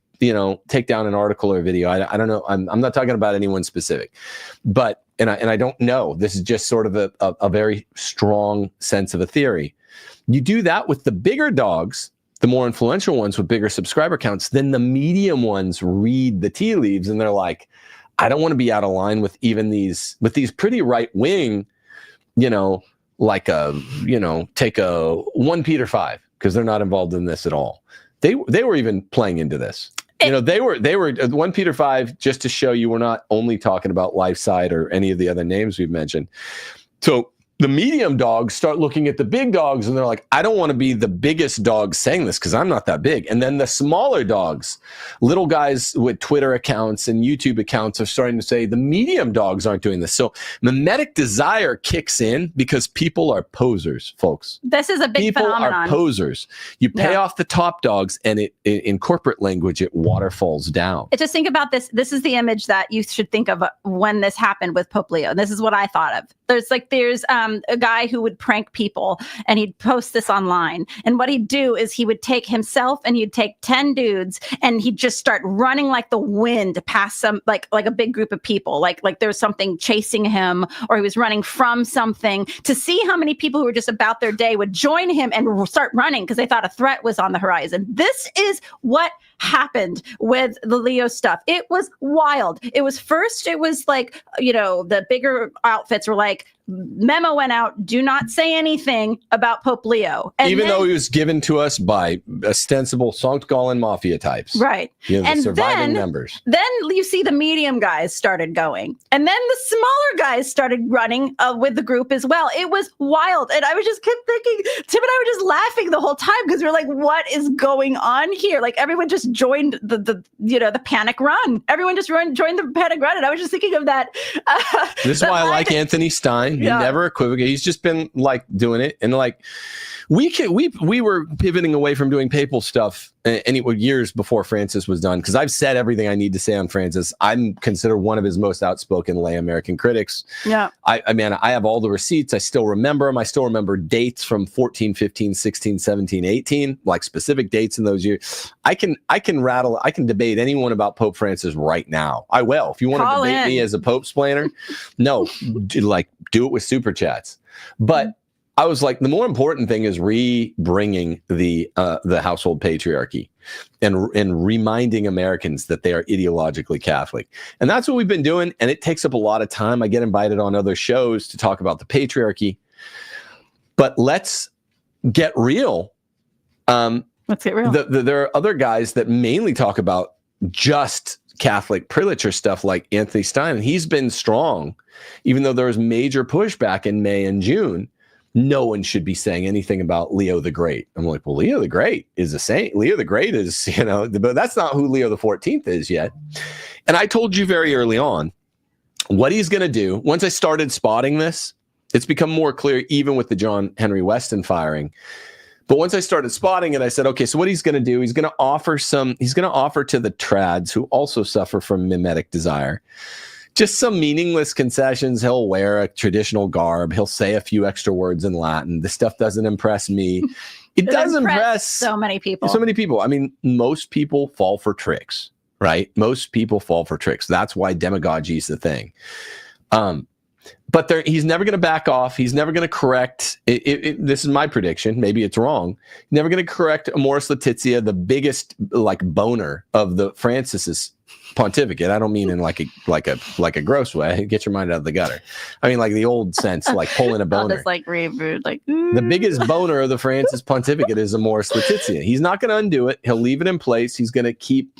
take down an article or video? I don't know. I'm not talking about anyone specific, but, and I don't know, this is just sort of a very strong sense of a theory. You do that with the bigger dogs, the more influential ones with bigger subscriber counts, then the medium ones read the tea leaves and they're like, I don't want to be out of line with even these pretty right wing, take a 1 Peter 5, because they're not involved in this at all. They were even playing into this. They were 1 Peter 5, just to show you we're not only talking about Lifesite or any of the other names we've mentioned. So the medium dogs start looking at the big dogs and they're like, I don't want to be the biggest dog saying this because I'm not that big. And then the smaller dogs, little guys with Twitter accounts and YouTube accounts, are starting to say the medium dogs aren't doing this. So mimetic desire kicks in because people are posers, folks. This is a big phenomenon. People are posers. You pay off the top dogs and it in corporate language, it waterfalls down. Just think about this. This is the image that you should think of when this happened with Pope Leo. This is what I thought of. There's a guy who would prank people and he'd post this online. And what he'd do is he would take himself and he'd take 10 dudes and he'd just start running like the wind past some, like a big group of people. Like there was something chasing him or he was running from something, to see how many people who were just about their day would join him and start running because they thought a threat was on the horizon. This is what happened with the Leo stuff. It was wild. It was like, the bigger outfits were like, memo went out, do not say anything about Pope Leo. And even though he was given to us by ostensible Sankt Gallen mafia types. Right. The surviving members. Then you see the medium guys started going. And then the smaller guys started running with the group as well. It was wild. And I was just kept thinking, Tim and I were just laughing the whole time because we were like, what is going on here? Like everyone just joined the panic run. Everyone just joined the panic run. And I was just thinking of that. This is why I like Anthony Stein. He never equivocated. He's just been like doing it. And like we were pivoting away from doing papal stuff years before Francis was done, because I've said everything I need to say on Francis. I'm considered one of his most outspoken lay American critics. Yeah. I have all the receipts. I still remember them. I still remember dates from 14, 15, 16, 17, 18, like specific dates in those years. I can debate anyone about Pope Francis right now. I will. If you want to debate me as a Pope splainer, no, do it with super chats. But I was like, the more important thing is bringing the household patriarchy and reminding Americans that they are ideologically Catholic. And that's what we've been doing. And it takes up a lot of time. I get invited on other shows to talk about the patriarchy. But let's get real. Let's get real. There are other guys that mainly talk about just Catholic prelature stuff, like Anthony Stein. And he's been strong, even though there was major pushback in May and June. No one should be saying anything about Leo the Great. I'm like, well, Leo the Great is a saint. Leo the Great is, but that's not who Leo the 14th is yet. And I told you very early on what he's going to do. Once I started spotting this, it's become more clear, even with the John Henry Westen firing. But once I started spotting it, I said, okay, so what he's going to do, he's going to offer to the trads who also suffer from mimetic desire just some meaningless concessions. He'll wear a traditional garb. He'll say a few extra words in Latin. This stuff doesn't impress me. It does impress so many people. So many people. I mean, most people fall for tricks, right? Most people fall for tricks. That's why demagogy is the thing. But he's never going to back off. He's never going to correct. This is my prediction. Maybe it's wrong. Never going to correct Amoris Laetitia, the biggest boner of the Francis's pontificate. I don't mean in like a gross way. Get your mind out of the gutter. I mean like the old sense, like pulling a boner. Just like reboot, like the biggest boner of the Francis pontificate is Amoris Laetitia. He's not going to undo it. He'll leave it in place. He's going to keep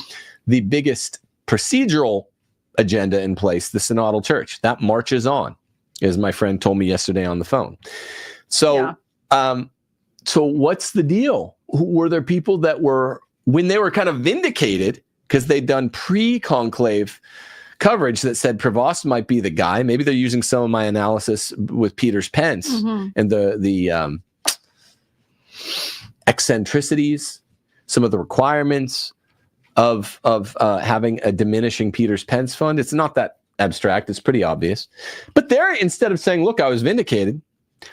the biggest procedural agenda in place, the synodal church. That marches on, as my friend told me yesterday on the phone. So, so what's the deal? Were there people that were, when they were kind of vindicated, because they'd done pre-conclave coverage that said Prevost might be the guy. Maybe they're using some of my analysis with Peter's Pence and the eccentricities, some of the requirements of having a diminishing Peter's Pence fund. It's not that abstract. It's pretty obvious. But there, instead of saying, look, I was vindicated,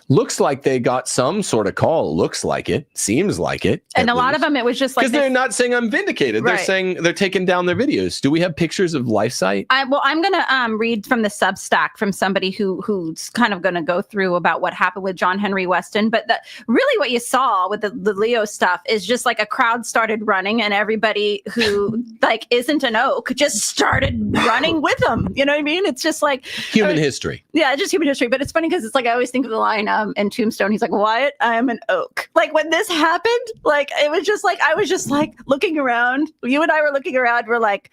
looks like they got some sort of call. Looks like it. Seems like it. And a lot of them, it was just like, because they're not saying I'm vindicated. Right. They're saying they're taking down their videos. Do we have pictures of Lifesite? I'm going to read from the Substack from somebody who's kind of going to go through about what happened with John Henry Westen. But really what you saw with the Leo stuff is just like a crowd started running, and everybody who like isn't an oak just started running with them. You know what I mean? It's just like human history. Yeah, it's just human history. But it's funny because it's like I always think of the line in Tombstone. He's like, Wyatt, I am an oak. Like when this happened, like it was just like I was just like looking around. You and I were looking around. We're like,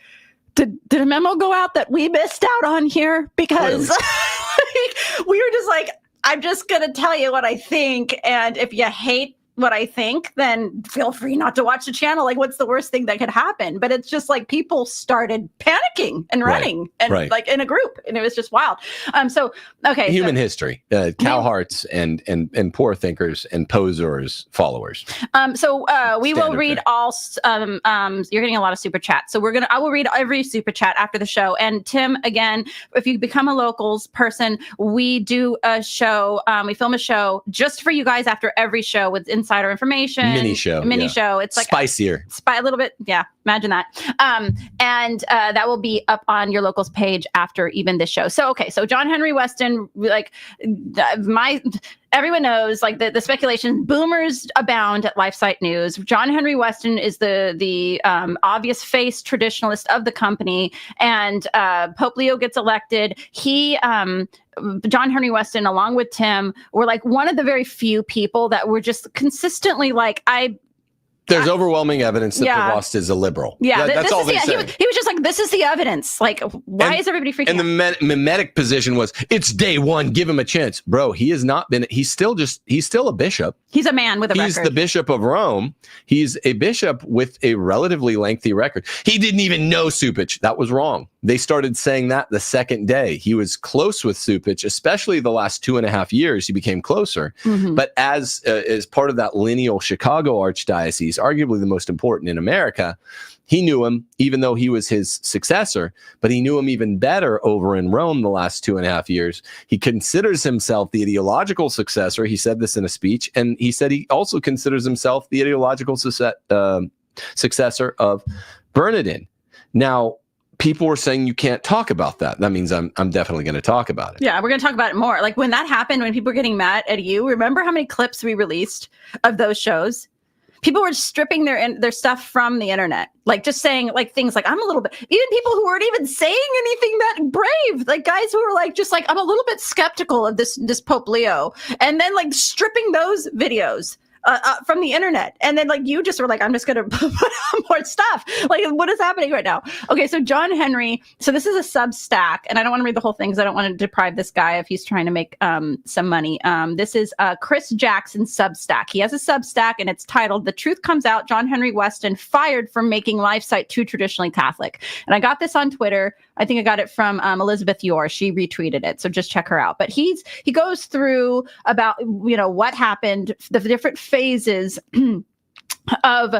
did a memo go out that we missed out on here? Because we were just like, I'm just gonna tell you what I think, and if you hate what I think, then feel free not to watch the channel. Like, what's the worst thing that could happen? But it's just like people started panicking and running and like in a group, and it was just wild. So okay, human history, cow hearts and poor thinkers and posers followers. We will read all. You're getting a lot of super chats, so I will read every super chat after the show. And Tim, again, if you become a locals person, we do a show. We film a show just for you guys after every show with insider information. Mini show. It's like spicier. A little bit. Yeah. Imagine that. And that will be up on your locals page after even this show. So, okay. So John Henry Westen, like everyone knows, like the speculation, boomers abound at Lifesite News. John Henry Westen is the obvious face traditionalist of the company, and Pope Leo gets elected. John Henry Westen, along with Tim, were like one of the very few people that were just consistently like, there's overwhelming evidence that Prevost is a liberal. Yeah, that's all they say. He was just like, this is the evidence. Like, why is everybody freaking out? And the mimetic position was, it's day one, give him a chance. Bro, he has not been, he's still a bishop. He's a man with a record. He's the Bishop of Rome. He's a bishop with a relatively lengthy record. He didn't even know Supich. That was wrong. They started saying that the second day. He was close with Supich, especially the last 2.5 years, he became closer. Mm-hmm. But as part of that lineal Chicago archdiocese, arguably the most important in America, he knew him, even though he was his successor, but he knew him even better over in Rome the last 2.5 years. He considers himself the ideological successor. He said this in a speech, and he said he also considers himself the ideological successor of Bernardin. Now, people were saying you can't talk about that. That means I'm definitely going to talk about it. Yeah, we're going to talk about it more. Like when that happened, when people were getting mad at you, remember how many clips we released of those shows? People were stripping their stuff from the internet, like just saying like things like, I'm a little bit, even people who weren't even saying anything that brave, like guys who were like, just like, I'm a little bit skeptical of this Pope Leo, and then like stripping those videos from the internet. And then like you just were like, I'm just going to put on more stuff. Like, what is happening right now? Okay, so John Henry, so this is a Substack, and I don't want to read the whole thing because I don't want to deprive this guy if he's trying to make some money. This is Chris Jackson's Substack. He has a Substack, and it's titled "The Truth Comes Out, John Henry Westen Fired for Making Lifesite Too Traditionally Catholic." And I got this on Twitter. I think I got it from Elizabeth Yore. She retweeted it, so just check her out. But he goes through about, you know, what happened, the different phases of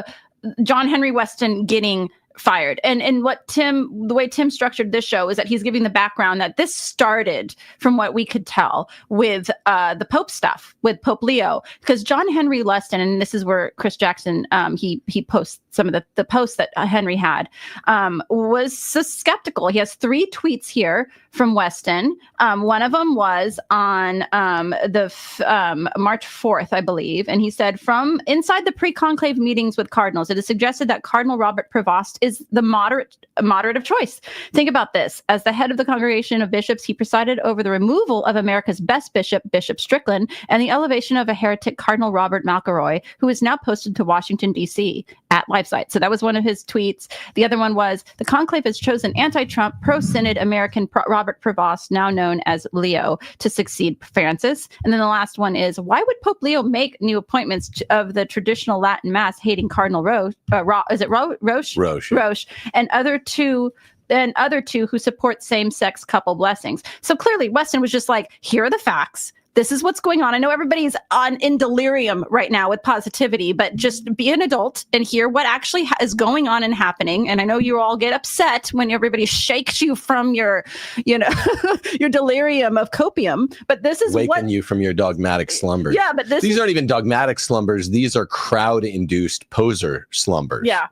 John Henry Westen getting fired. And what the way Tim structured this show is that he's giving the background that this started, from what we could tell, with the Pope stuff, with Pope Leo, because John Henry Westen, and this is where Chris Jackson, he posts some of the posts that Henry had, was so skeptical. He has 3 tweets here from Westen. One of them was on March 4th, I believe. And he said, from inside the pre-conclave meetings with cardinals, it is suggested that Cardinal Robert Prevost is the moderate of choice. Think about this. As the head of the Congregation of Bishops, he presided over the removal of America's best bishop, Bishop Strickland, and the elevation of a heretic, Cardinal Robert McElroy, who is now posted to Washington, D.C. at Lifesite. So that was one of his tweets. The other one was, the conclave has chosen anti-Trump, pro-Synod American Robert Prevost, now known as Leo, to succeed Francis. And then the last one is, why would Pope Leo make new appointments of the traditional Latin Mass hating Cardinal Roche, and other two who support same-sex couple blessings? So clearly Westen was just like, here are the facts. This is what's going on. I know everybody's in delirium right now with positivity, but just be an adult and hear what actually is going on and happening. And I know you all get upset when everybody shakes you from your, your delirium of copium. But this is waking you from your dogmatic slumbers. Yeah, but these aren't even dogmatic slumbers. These are crowd-induced poser slumbers. Yeah.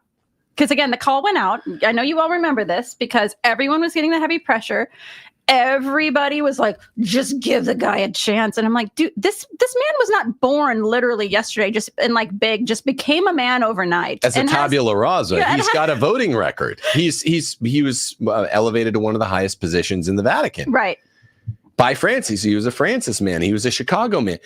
Because again, the call went out. I know you all remember this because everyone was getting the heavy pressure. Everybody was like, just give the guy a chance. And I'm like, dude, this man was not born literally yesterday, just became a man overnight. As a tabula rasa. Yeah, he's got a voting record. He was elevated to one of the highest positions in the Vatican. Right. By Francis. He was a Francis man. He was a Chicago man.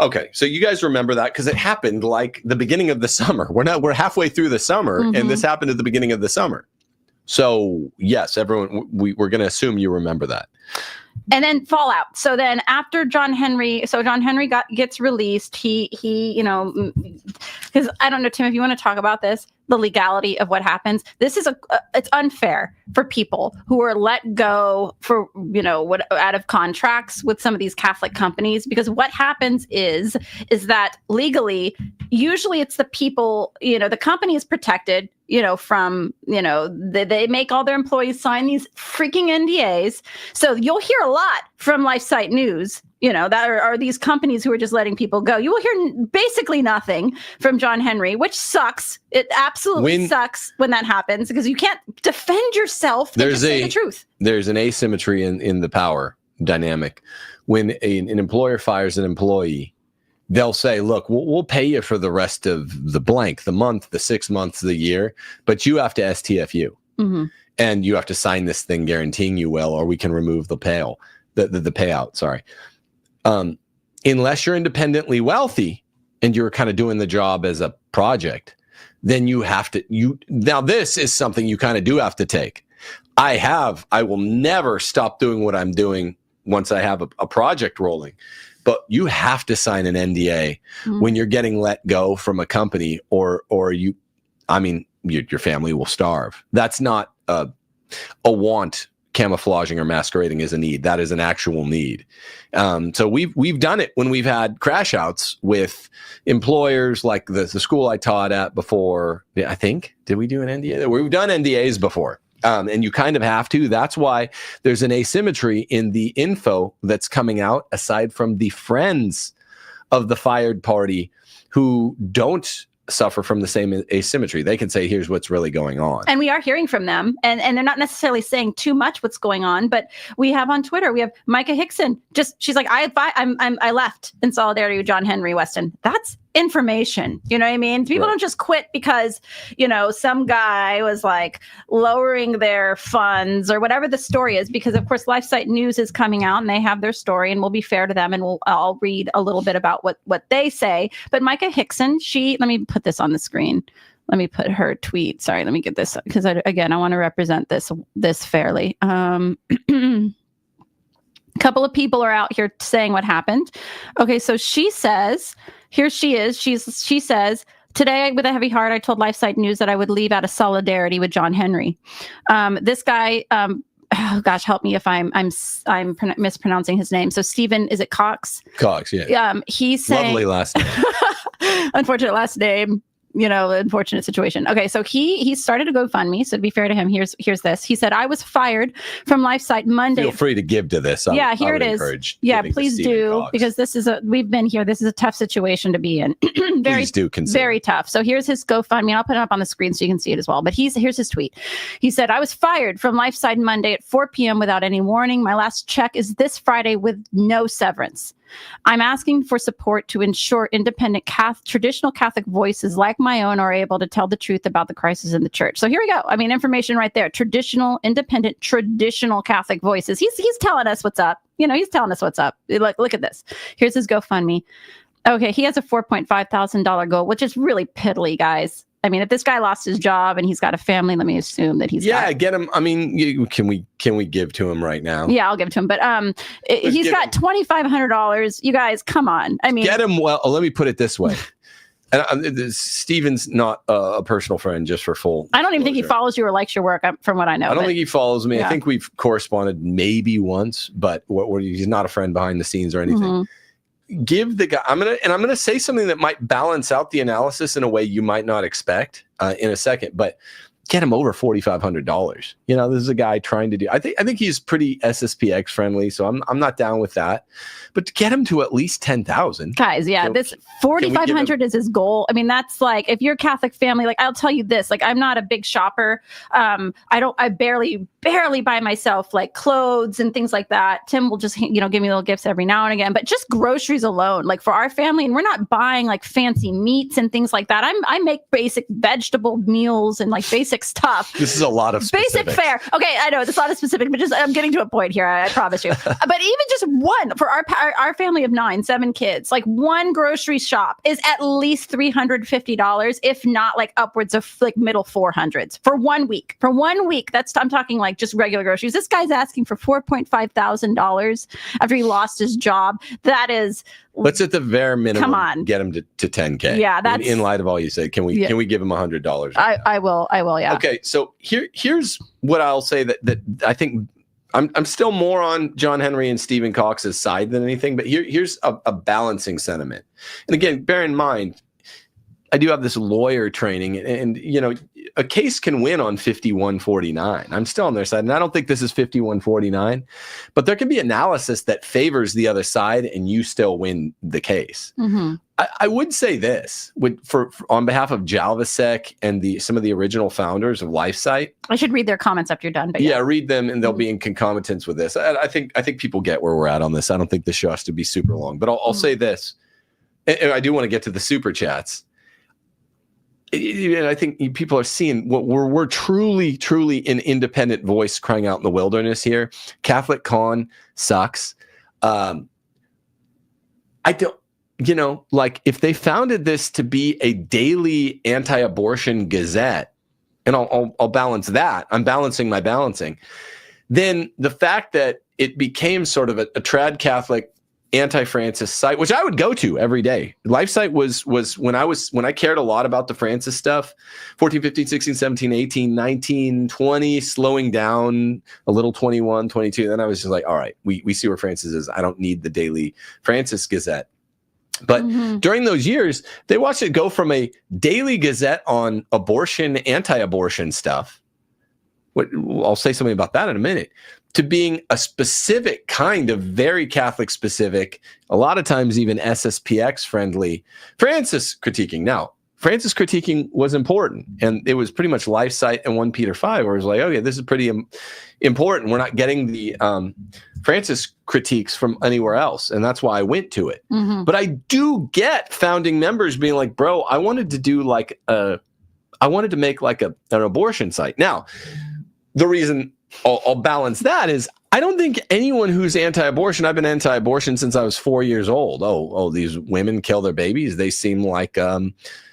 Okay, so you guys remember that because it happened like the beginning of the summer. We're halfway through the summer, mm-hmm. and this happened at the beginning of the summer. So yes, everyone, we're going to assume you remember that. And then fallout. So then after John Henry gets released, he because I don't know, Tim, if you want to talk about this, the legality of what happens. This is it's unfair for people who are let go for, out of contracts with some of these Catholic companies, because what happens is that legally, usually it's the people, the company is protected, from, they make all their employees sign these freaking NDAs. So you'll hear a lot from Lifesite News that are these companies who are just letting people go. You will hear basically nothing from John Henry, which sucks. It absolutely sucks when that happens, because you can't defend yourself and just say the truth. There's an asymmetry in the power dynamic. When an employer fires an employee, they'll say, look, we'll pay you for the rest of the blank, the month, the 6 months, the year, but you have to STFU. Mm-hmm. And you have to sign this thing guaranteeing you will, or we can remove the payout. Sorry. Unless you're independently wealthy and you're kind of doing the job as a project, then you have to, now this is something you kind of do have to take. I will never stop doing what I'm doing once I have a project rolling, but you have to sign an NDA when you're getting let go from a company, or your family will starve. That's not a want camouflaging or masquerading as a need. That is an actual need. So we've done it when we've had crashouts with employers, like the school I taught at before. I think, did we do an NDA? We've done NDAs before. And you kind of have to. That's why there's an asymmetry in the info that's coming out, aside from the friends of the fired party who don't suffer from the same asymmetry. They can say, here's what's really going on. And we are hearing from them, and they're not necessarily saying too much what's going on, but we have on Twitter, we have Micah Hickson. She's like, I left in solidarity with John Henry Westen. That's information. You know what I mean? People don't just quit because, some guy was like lowering their funds or whatever the story is, because of course Lifesite News is coming out and they have their story, and we'll be fair to them, and I'll read a little bit about what they say. But Micah Hickson, let me put this on the screen. Let me put her tweet. Sorry, let me get this, because I want to represent this fairly. Couple of people are out here saying what happened. Okay, so she says, here she is. She says, today with a heavy heart, I told Lifesite News that I would leave out of solidarity with John Henry. This guy, oh gosh, help me if I'm mispronouncing his name. So Stephen, is it Cox? Cox, yeah. He's saying, lovely last name. Unfortunate last name. Unfortunate situation. Okay, so he started a GoFundMe. So to be fair to him, here's this. He said, I was fired from Lifesite Monday. Feel free to give to this. Here it is. Yeah, please do, because we've been here. This is a tough situation to be in. Please do consider. Very tough. So here's his GoFundMe. I'll put it up on the screen so you can see it as well. But here's his tweet. He said, I was fired from Lifesite Monday at 4 p.m. without any warning. My last check is this Friday with no severance. I'm asking for support to ensure independent traditional Catholic voices like my own are able to tell the truth about the crisis in the church. So here we go. Information right there. Independent, traditional Catholic voices. He's telling us what's up. He's telling us what's up. Look at this. Here's his GoFundMe. Okay, he has a $4,500 goal, which is really piddly, guys. If this guy lost his job and he's got a family, let me assume that he's get him. Can we give to him right now? Yeah, I'll give it to him. But he's got $2,500. You guys, come on. Get him. Well, let me put it this way. And Stephen's not a personal friend, just for full. I don't even think he follows you or likes your work, from what I know. I don't think he follows me. Yeah. I think we've corresponded maybe once, but he's not a friend behind the scenes or anything. Mm-hmm. Give the guy, I'm gonna say something that might balance out the analysis in a way you might not expect in a second, but get him over $4,500. This is a guy trying to do. I think he's pretty SSPX friendly, so I'm not down with that. But to get him to at least 10,000, guys. Yeah, this 4,500 is his goal. That's like, if you're a Catholic family, like, I'll tell you this. Like, I'm not a big shopper. I barely buy myself like clothes and things like that. Tim will just give me little gifts every now and again. But just groceries alone, like for our family, and we're not buying like fancy meats and things like that. I make basic vegetable meals and like basic stuff. This is a lot of specifics. Basic fare. Okay, I know it's a lot of specific, but I'm getting to a point here. I promise you. But even just one for our family of 7 kids, like one grocery shop is at least $350, if not like upwards of like middle 400s for 1 week. For 1 week, I'm talking like just regular groceries. This guy's asking for $4,500 after he lost his job. That is. Let's at the very minimum. Come on. Get him to 10K. Yeah, that's in light of all you said. Can we give him $100? Right I will. Yeah. Okay, so here's what I'll say that I think I'm still more on John Henry and Stephen Cox's side than anything, but here's a balancing sentiment. And again, bear in mind, do have this lawyer training, and you know, a case can win on 51-49. I'm still on their side, and I don't think this is 51-49, but there can be analysis that favors the other side, and you still win the case. Mm-hmm. I would say this for on behalf of Jalvasek and some of the original founders of Lifesite. I should read their comments after you're done. But yeah, read them, and they'll be in concomitance with this. I think people get where we're at on this. I don't think the show has to be super long, but I'll say this, and I do want to get to the super chats. And I think people are seeing what we're truly an independent voice crying out in the wilderness here. Catholic con sucks. I don't, you know, like if they founded this to be a daily anti-abortion gazette, and I'll balance that. I'm balancing my balancing. Then the fact that it became sort of a trad Catholic anti-Francis site, which I would go to every day. Lifesite was when I cared a lot about the Francis stuff, 14, 15, 16, 17, 18, 19, 20, slowing down a little, 21, 22. Then I was just like, all right, we see where Francis is. I don't need the daily Francis Gazette. But during those years, they watched it go from a daily gazette on abortion, anti-abortion stuff. I'll say something about that in a minute, to being a specific kind of very Catholic specific, a lot of times even SSPX friendly Francis critiquing. Now, Francis critiquing was important, and it was pretty much Lifesite and 1 Peter 5, where it was like, okay, this is pretty important. We're not getting the Francis critiques from anywhere else, and that's why I went to it. But I do get founding members being like, bro, I wanted to do like I wanted to make like an abortion site. Now, the reason I'll balance that is I don't think anyone who's anti-abortion, I've been anti-abortion since I was 4 years old. Oh, these women kill their babies. They seem like,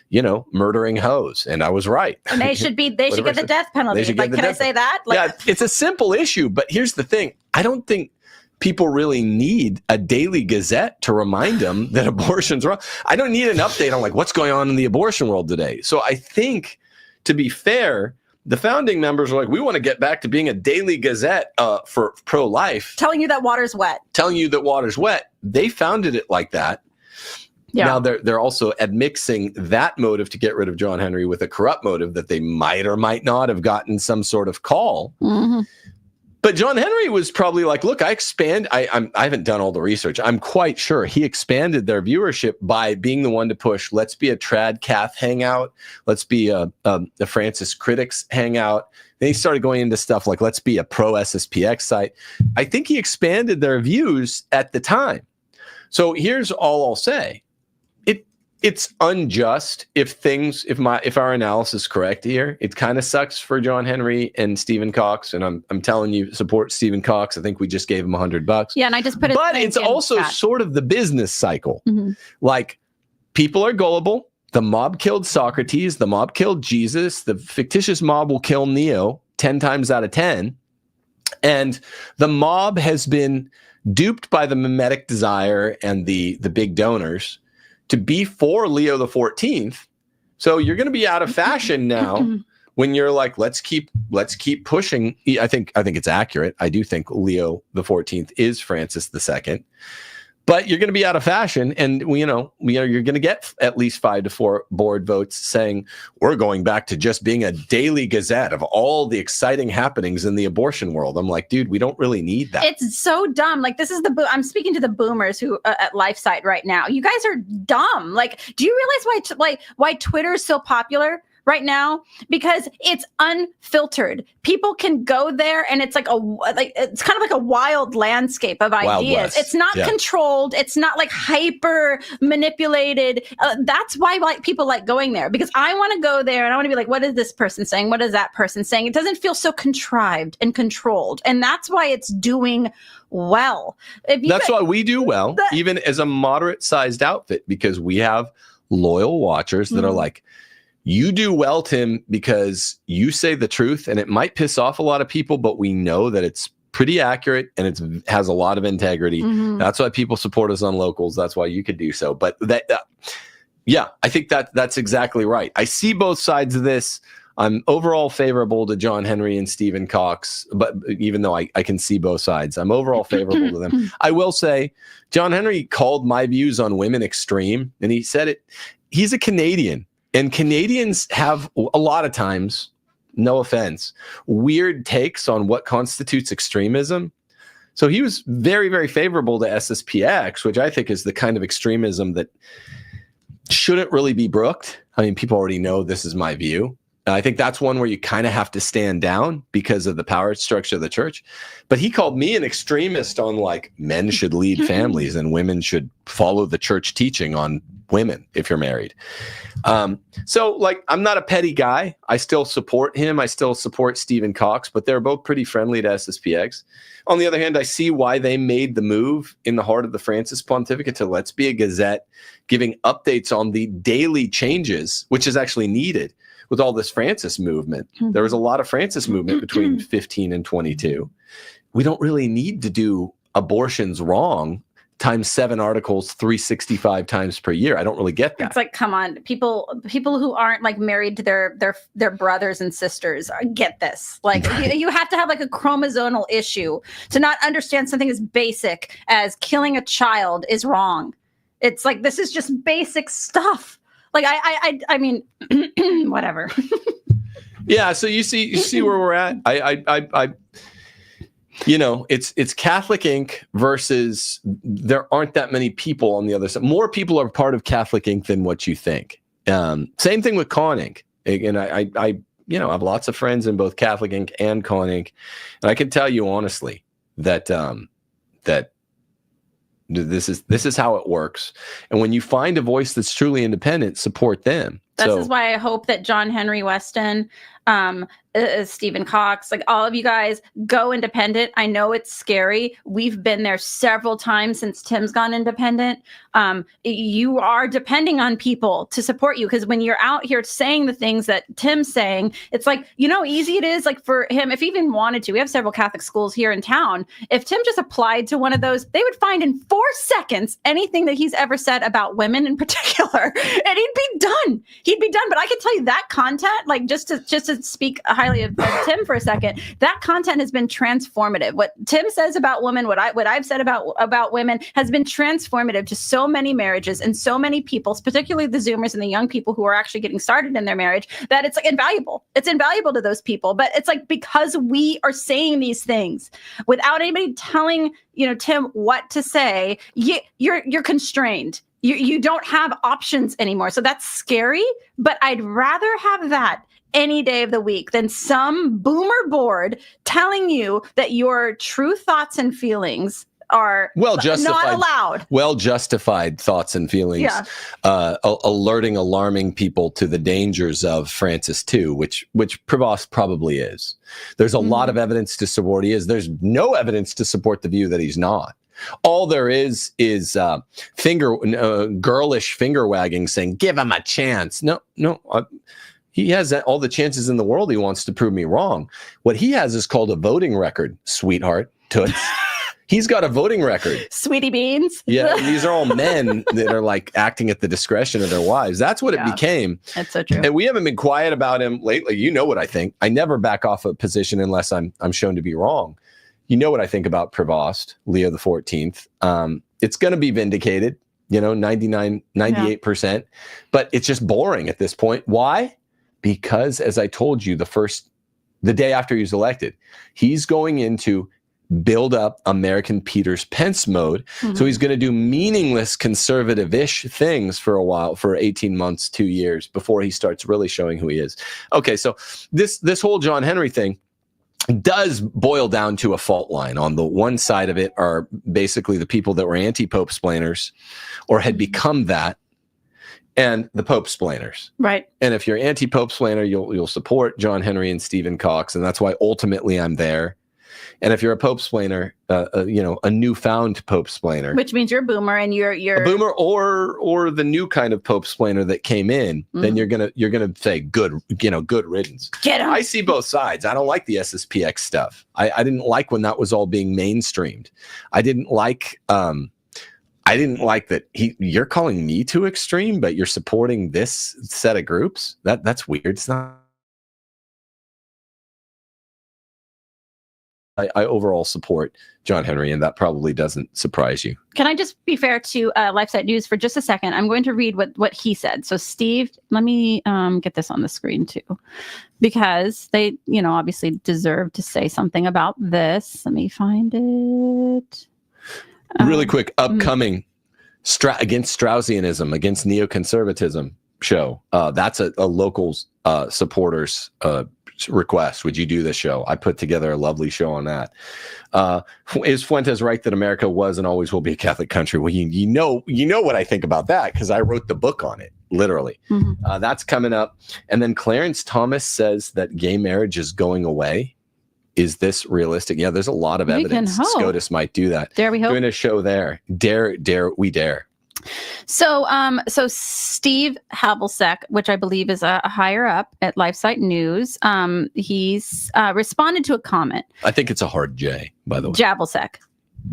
you know, murdering hoes. And I was right. And they should get the death penalty. Like, can I say that? Like, yeah, it's a simple issue, but here's the thing. I don't think people really need a daily gazette to remind them that abortion's wrong. I don't need an update on like what's going on in the abortion world today. So I think, to be fair, the founding members are like, we want to get back to being a daily gazette for pro-life. Telling you that water's wet. They founded it like that. Yeah. Now they're also admixing that motive to get rid of John Henry with a corrupt motive that they might or might not have gotten some sort of call. But John Henry was probably like, look, I haven't done all the research. I'm quite sure he expanded their viewership by being the one to push, let's be a trad Cath hangout. Let's be a Francis critics hangout. Then he started going into stuff like, let's be a pro SSPX site. I think he expanded their views at the time. So here's all I'll say. It's unjust if our analysis is correct here. It kind of sucks for John Henry and Stephen Cox, and I'm telling you, support Stephen Cox. I think we just gave him $100. Yeah, and I just put it. But it's also sort of the business cycle. Like, people are gullible. The mob killed Socrates. The mob killed Jesus. The fictitious mob will kill Neo 10 times out of 10. And the mob has been duped by the mimetic desire and the big donors to be for Leo the 14th. So you're going to be out of fashion now when you're like, let's keep pushing. I think it's accurate. I do think Leo the 14th is Francis II, but you're going to be out of fashion. And you're going to get at least 5 to 4 board votes saying we're going back to just being a daily gazette of all the exciting happenings in the abortion world. I'm like, dude, we don't really need that. It's so dumb. Like, this is I'm speaking to the boomers who at Lifesite right now. You guys are dumb. Like, do you realize why Twitter is so popular right now? Because it's unfiltered. People can go there, and it's it's kind of like a wild landscape of ideas. It's not controlled. It's not like hyper manipulated. That's why people like going there, because I want to go there and I want to be like, what is this person saying? What is that person saying? It doesn't feel so contrived and controlled, and that's why it's doing well. That's why we do well, even as a moderate-sized outfit, because we have loyal watchers that are like, you do well, Tim, because you say the truth, and it might piss off a lot of people, but we know that it's pretty accurate and it has a lot of integrity. That's why people support us on locals. That's why you could do so. But I think that's exactly right. I see both sides of this. I'm overall favorable to John Henry and Stephen Cox, but even though I can see both sides, I'm overall favorable to them. I will say, John Henry called my views on women extreme, and he said it. He's a Canadian. And Canadians have a lot of times, no offense, weird takes on what constitutes extremism. So he was very, very favorable to SSPX, which I think is the kind of extremism that shouldn't really be brooked. I mean, people already know this is my view. I think that's one where you kind of have to stand down because of the power structure of the church. But he called me an extremist on like men should lead families and women should follow the church teaching on women if you're married. So like, I'm not a petty guy. I still support him. I still support Stephen Cox, but they're both pretty friendly to SSPX. On the other hand, I see why they made the move in the heart of the Francis pontificate to let's be a gazette giving updates on the daily changes, which is actually needed with all this Francis movement. There was a lot of Francis movement between 15 and 22. We don't really need to do abortions wrong times 7 articles 365 times per year. I don't really get that. It's like, come on, people who aren't like married to their brothers and sisters get this. Like you have to have like a chromosomal issue to not understand something as basic as killing a child is wrong. It's like, this is just basic stuff. Like I mean, whatever. Yeah. So you see where we're at. I you know, it's Catholic Inc. versus there aren't that many people on the other side. More people are part of Catholic Inc. than what you think. Same thing with Con Inc. And I you know, have lots of friends in both Catholic Inc. and Con Inc. And I can tell you honestly that that this is how it works. And when you find a voice that's truly independent, support them. This is why I hope that John Henry Westen, Stephen Cox, like all of you guys go independent. I know it's scary. We've been there several times since Tim's gone independent. You are depending on people to support you, because when you're out here saying the things that Tim's saying, it's like, you know, easy it is like for him, if he even wanted to. We have several Catholic schools here in town. If Tim just applied to one of those, they would find in 4 seconds anything that he's ever said about women in particular, and he'd be done. He'd be done. But I can tell you that content, like just to speak highly of Tim for a second, that content has been transformative. What Tim says about women, what I've said about women has been transformative to so many marriages and so many people, particularly the Zoomers and the young people who are actually getting started in their marriage, that it's like invaluable. It's invaluable to those people. But it's like, because we are saying these things without anybody telling, you know, Tim what to say, you're constrained. You don't have options anymore. So that's scary, but I'd rather have that any day of the week than some boomer board telling you that your true thoughts and feelings are not allowed. Well-justified thoughts and feelings, alerting, alarming people to the dangers of Francis too, which Prevost probably is. There's a lot of evidence to support he is. There's no evidence to support the view that he's not. All there is girlish finger wagging saying, give him a chance. No, he has all the chances in the world. He wants to prove me wrong. What he has is called a voting record, sweetheart, toots. He's got a voting record. Sweetie beans. Yeah, these are all men that are like acting at the discretion of their wives. That's what it became. That's so true. And we haven't been quiet about him lately. You know what I think. I never back off a position unless I'm shown to be wrong. You know what I think about Prevost, Leo the 14th. It's going to be vindicated, you know, 98%. But it's just boring at this point. Why? Because, as I told you, the day after he was elected, he's going into build up American Peters Pence mode. So he's going to do meaningless conservative-ish things for a while, for 18 months, 2 years, before he starts really showing who he is. Okay, so this whole John Henry thing does boil down to a fault line. On the one side of it are basically the people that were anti-Pope splainers or had become that, and the Pope splainers. Right. And if you're anti-Pope splainer, you'll support John Henry and Stephen Cox, and that's why ultimately I'm there. And if you're a Pope splainer, you know, a newfound Pope splainer, which means you're a boomer, and you're a boomer, or the new kind of Pope splainer that came in, then you're gonna say good riddance. Get him. I see both sides. I don't like the SSPX stuff. I didn't like when that was all being mainstreamed. I didn't like that you're calling me too extreme, but you're supporting this set of groups. That's weird. It's not I overall support John Henry, and that probably doesn't surprise you. Can I just be fair to Lifesite News for just a second? I'm going to read what he said. So Steve, let me get this on the screen too, because they, obviously deserve to say something about this. Let me find it. Really quick, upcoming against Straussianism, against neoconservatism show. That's a local supporters request. Would you do this show? I put together a lovely show on that. Is Fuentes right that America was and always will be a Catholic country? Well, you know what I think about that, because I wrote the book on it, literally. Mm-hmm. That's coming up. And then Clarence Thomas says that gay marriage is going away. Is this realistic? Yeah, there's a lot of evidence SCOTUS might do that. Dare we hope? Doing a show there. Dare we dare. So Steve Havlicek, which I believe is a higher up at Lifesite News, he's responded to a comment. I think it's a hard J, by the way. Javlicek.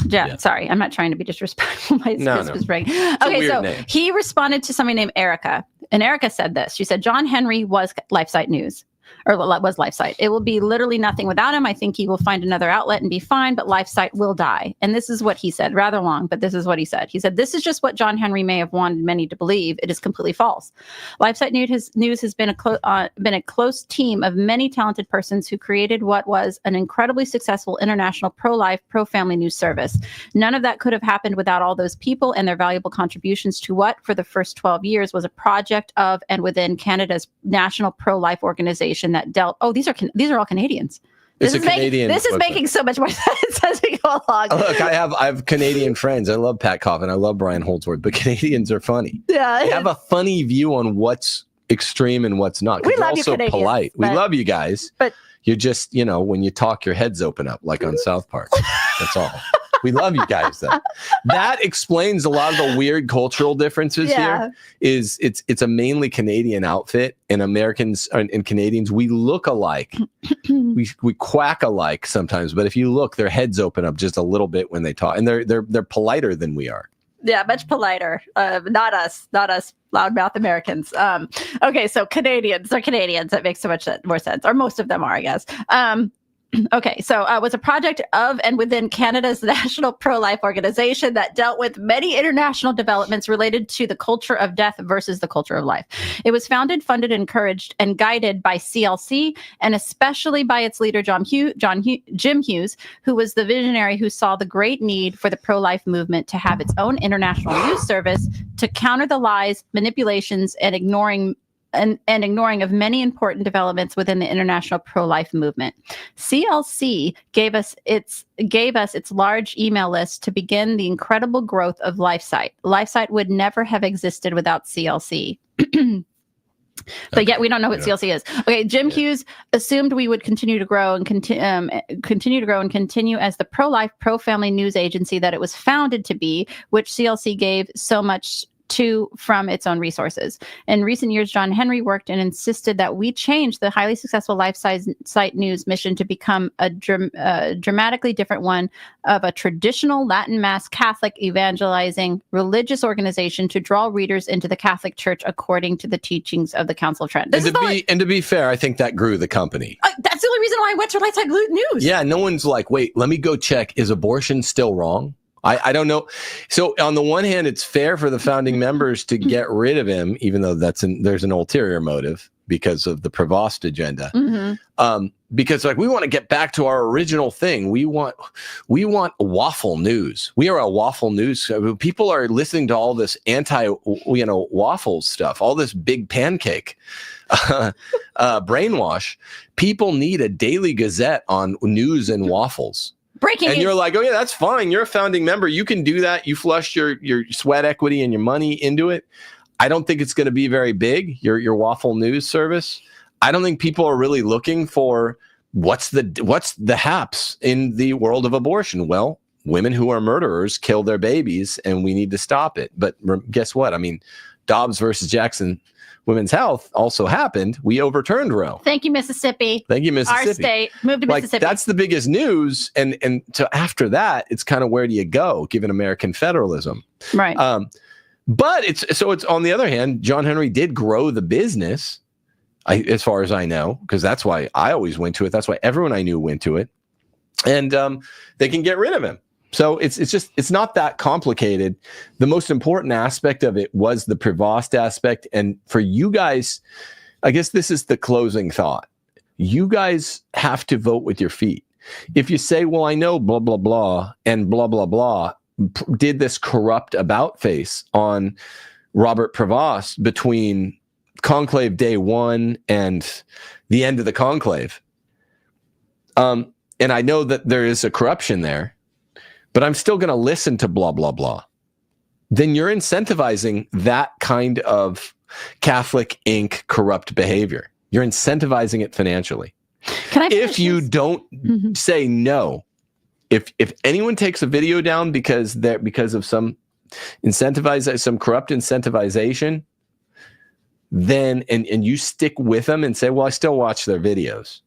Yeah. Sorry, I'm not trying to be disrespectful. No. Okay, so name. he responded to somebody named Erica, and Erica said this. She said, John Henry was Lifesite News. Or was Lifesite. It will be literally nothing without him. I think he will find another outlet and be fine, but Lifesite will die. And this is what he said, rather long, but this is what he said. He said, this is just what John Henry may have wanted many to believe. It is completely false. Lifesite News has been a close team of many talented persons who created what was an incredibly successful international pro-life, pro-family news service. None of that could have happened without all those people and their valuable contributions to what, for the first 12 years, was a project of and within Canada's national pro-life organization that dealt. Oh, these are all Canadians. This is making so much more sense as we go along. Look, I have Canadian friends. I love Pat Coffin. I love Brian Holdsworth, but Canadians are funny. Yeah, they have a funny view on what's extreme and what's not. We love you, also Canadians, polite. We love you guys, but you're just, when you talk, your heads open up like on South Park. That's all. We love you guys, though. That explains a lot of the weird cultural differences here. It's a mainly Canadian outfit, and Americans and Canadians, we look alike. we quack alike sometimes, but if you look, their heads open up just a little bit when they talk, and they're politer than we are. Yeah, much politer. Not us loudmouth Americans. Okay, so Canadians are Canadians. That makes so much more sense, or most of them are, I guess. Okay, so it was a project of and within Canada's national pro-life organization that dealt with many international developments related to the culture of death versus the culture of life. It was founded, funded, encouraged, and guided by CLC, and especially by its leader, Jim Hughes, who was the visionary who saw the great need for the pro-life movement to have its own international news service to counter the lies, manipulations, and ignoring of many important developments within the international pro-life movement. CLC gave us its large email list to begin the incredible growth of Lifesite. Lifesite would never have existed without CLC. But yet we don't know what CLC is. Okay, Jim Hughes assumed we would continue to grow and continue as the pro-life, pro-family news agency that it was founded to be, which CLC gave so much to from its own resources. In recent years, John Henry worked and insisted that we change the highly successful Lifesite News mission to become a dramatically different one of a traditional Latin Mass Catholic evangelizing religious organization to draw readers into the Catholic Church according to the teachings of the Council of Trent. And to be fair, I think that grew the company. That's the only reason why I went to Lifesite News. Yeah, no one's like, wait, let me go check. Is abortion still wrong? I don't know. So on the one hand, it's fair for the founding members to get rid of him, even though there's an ulterior motive because of the Prevost agenda. Mm-hmm. Because we want to get back to our original thing. We want waffle news. We are a waffle news. People are listening to all this waffle stuff, all this big pancake brainwash. People need a daily gazette on news and waffles. And you're like, oh yeah, that's fine. You're a founding member. You can do that. You flushed your sweat equity and your money into it. I don't think it's going to be very big, your waffle news service. I don't think people are really looking for what's the haps in the world of abortion. Well, women who are murderers kill their babies and we need to stop it. But guess what? I mean, Dobbs versus Jackson Women's Health also happened. We overturned Roe. Thank you, Mississippi. Our state. Moved to Mississippi. That's the biggest news. And so after that, it's kind of where do you go, given American federalism? Right. But it's on the other hand, John Henry did grow the business, as far as I know, because that's why I always went to it. That's why everyone I knew went to it. and they can get rid of him. So it's not that complicated. The most important aspect of it was the Prevost aspect. And for you guys, I guess this is the closing thought. You guys have to vote with your feet. If you say, well, I know blah, blah, blah, and blah, blah, blah, did this corrupt about face on Robert Prevost between conclave day 1 and the end of the conclave. And I know that there is a corruption there, but I'm still going to listen to blah, blah, blah. Then you're incentivizing that kind of Catholic Inc. corrupt behavior. You're incentivizing it financially. If you don't say no, if anyone takes a video down because of some some corrupt incentivization, then and you stick with them and say, well, I still watch their videos,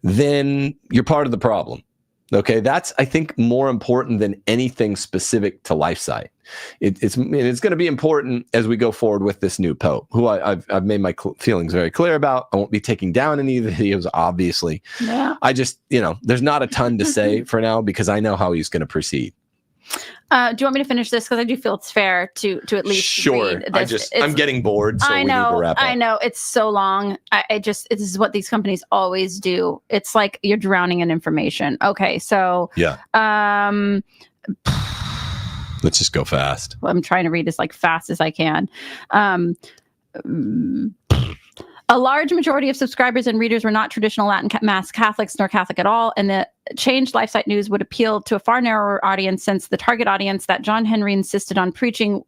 then you're part of the problem. Okay, that's, I think, more important than anything specific to Lifesite. It's going to be important as we go forward with this new pope, who I've made my feelings very clear about. I won't be taking down any of the videos, obviously. Yeah. I just, there's not a ton to say for now because I know how he's going to proceed. Do you want me to finish this? Because I do feel it's fair to at least read this. I'm getting bored, so we need to wrap up. I know, it's so long. This is what these companies always do. It's like you're drowning in information. Okay, so yeah. Let's just go fast. I'm trying to read as fast as I can. A large majority of subscribers and readers were not traditional Latin Mass Catholics nor Catholic at all, and the changed Lifesite news would appeal to a far narrower audience, since the target audience that John Henry insisted on preaching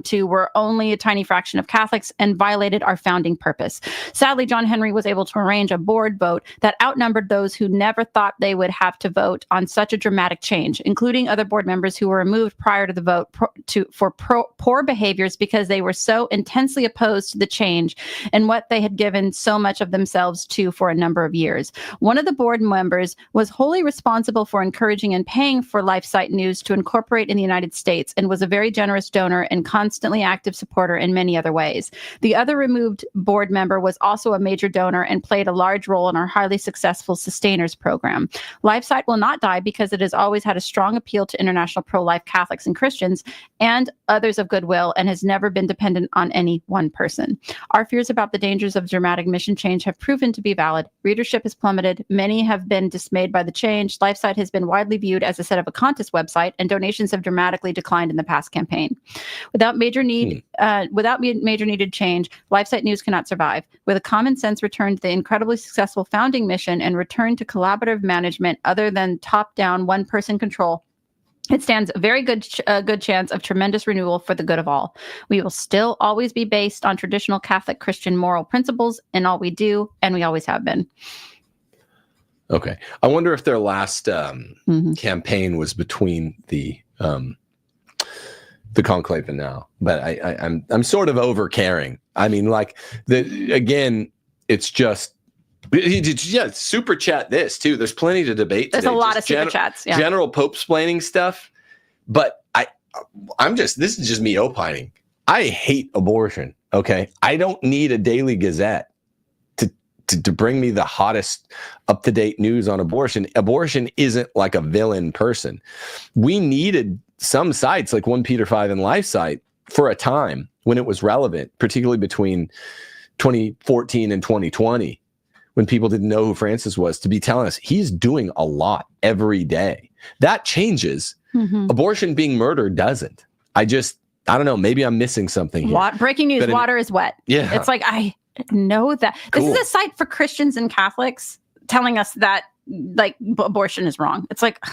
to were only a tiny fraction of Catholics and violated our founding purpose. Sadly, John Henry was able to arrange a board vote that outnumbered those who never thought they would have to vote on such a dramatic change, including other board members who were removed prior to the vote for poor behaviors because they were so intensely opposed to the change and what they had given so much of themselves to for a number of years. One of the board members was wholly responsible for encouraging and paying for Lifesite News to incorporate in the United States, and was a very generous donor and constantly active supporter in many other ways. The other removed board member was also a major donor and played a large role in our highly successful Sustainers program. Lifesite will not die because it has always had a strong appeal to international pro-life Catholics and Christians and others of goodwill, and has never been dependent on any one person. Our fears about the dangers of dramatic mission change have proven to be valid. Readership has plummeted. Many have been dismayed by the change. Lifesite has been widely viewed as a set of a contest website, and donations have dramatically declined in the past campaign. Without major needed change, Lifesite News cannot survive. With a common sense return to the incredibly successful founding mission and return to collaborative management other than top-down one-person control, it stands a very good chance of tremendous renewal for the good of all. We will still always be based on traditional Catholic Christian moral principles in all we do, and we always have been. Okay. I wonder if their last campaign was between the conclave and now, but I'm sort of over caring. I mean, it's just, super chat this too. There's plenty to debate. There's today. A lot of super chats. Yeah. General Pope-splaining stuff, but this is just me opining. I hate abortion. Okay. I don't need a daily Gazette to bring me the hottest up-to-date news on abortion. Abortion isn't like a villain person. We needed some sites like 1 Peter 5 and Lifesite for a time when it was relevant, particularly between 2014 and 2020, when people didn't know who Francis was, to be telling us he's doing a lot every day. That changes. Abortion being murder doesn't. I don't know. Maybe I'm missing something here. Breaking news, water is wet. Yeah. It's like, I know that. Cool. This is a site for Christians and Catholics telling us that abortion is wrong. It's like,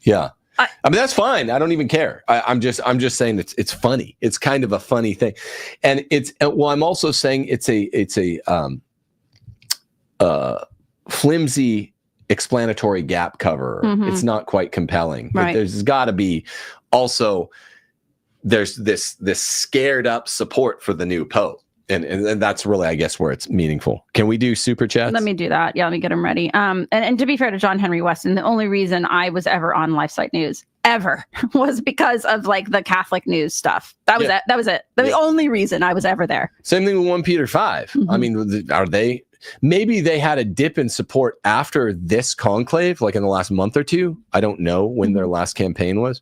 yeah. I mean, that's fine. I don't even care. I'm just saying it's funny. It's kind of a funny thing. And I'm also saying it's a flimsy explanatory gap cover. It's not quite compelling. Right. There's got to be also, there's this scared up support for the new pope. And that's really, I guess, where it's meaningful. Can we do super chats? Let me do that. Yeah, let me get them ready. And to be fair to John Henry Westen, the only reason I was ever on Lifesite News ever was because of the Catholic news stuff. That was it. That was it. The only reason I was ever there. Same thing with 1 Peter 5. I mean, are they? Maybe they had a dip in support after this conclave, like in the last month or two. I don't know when their last campaign was.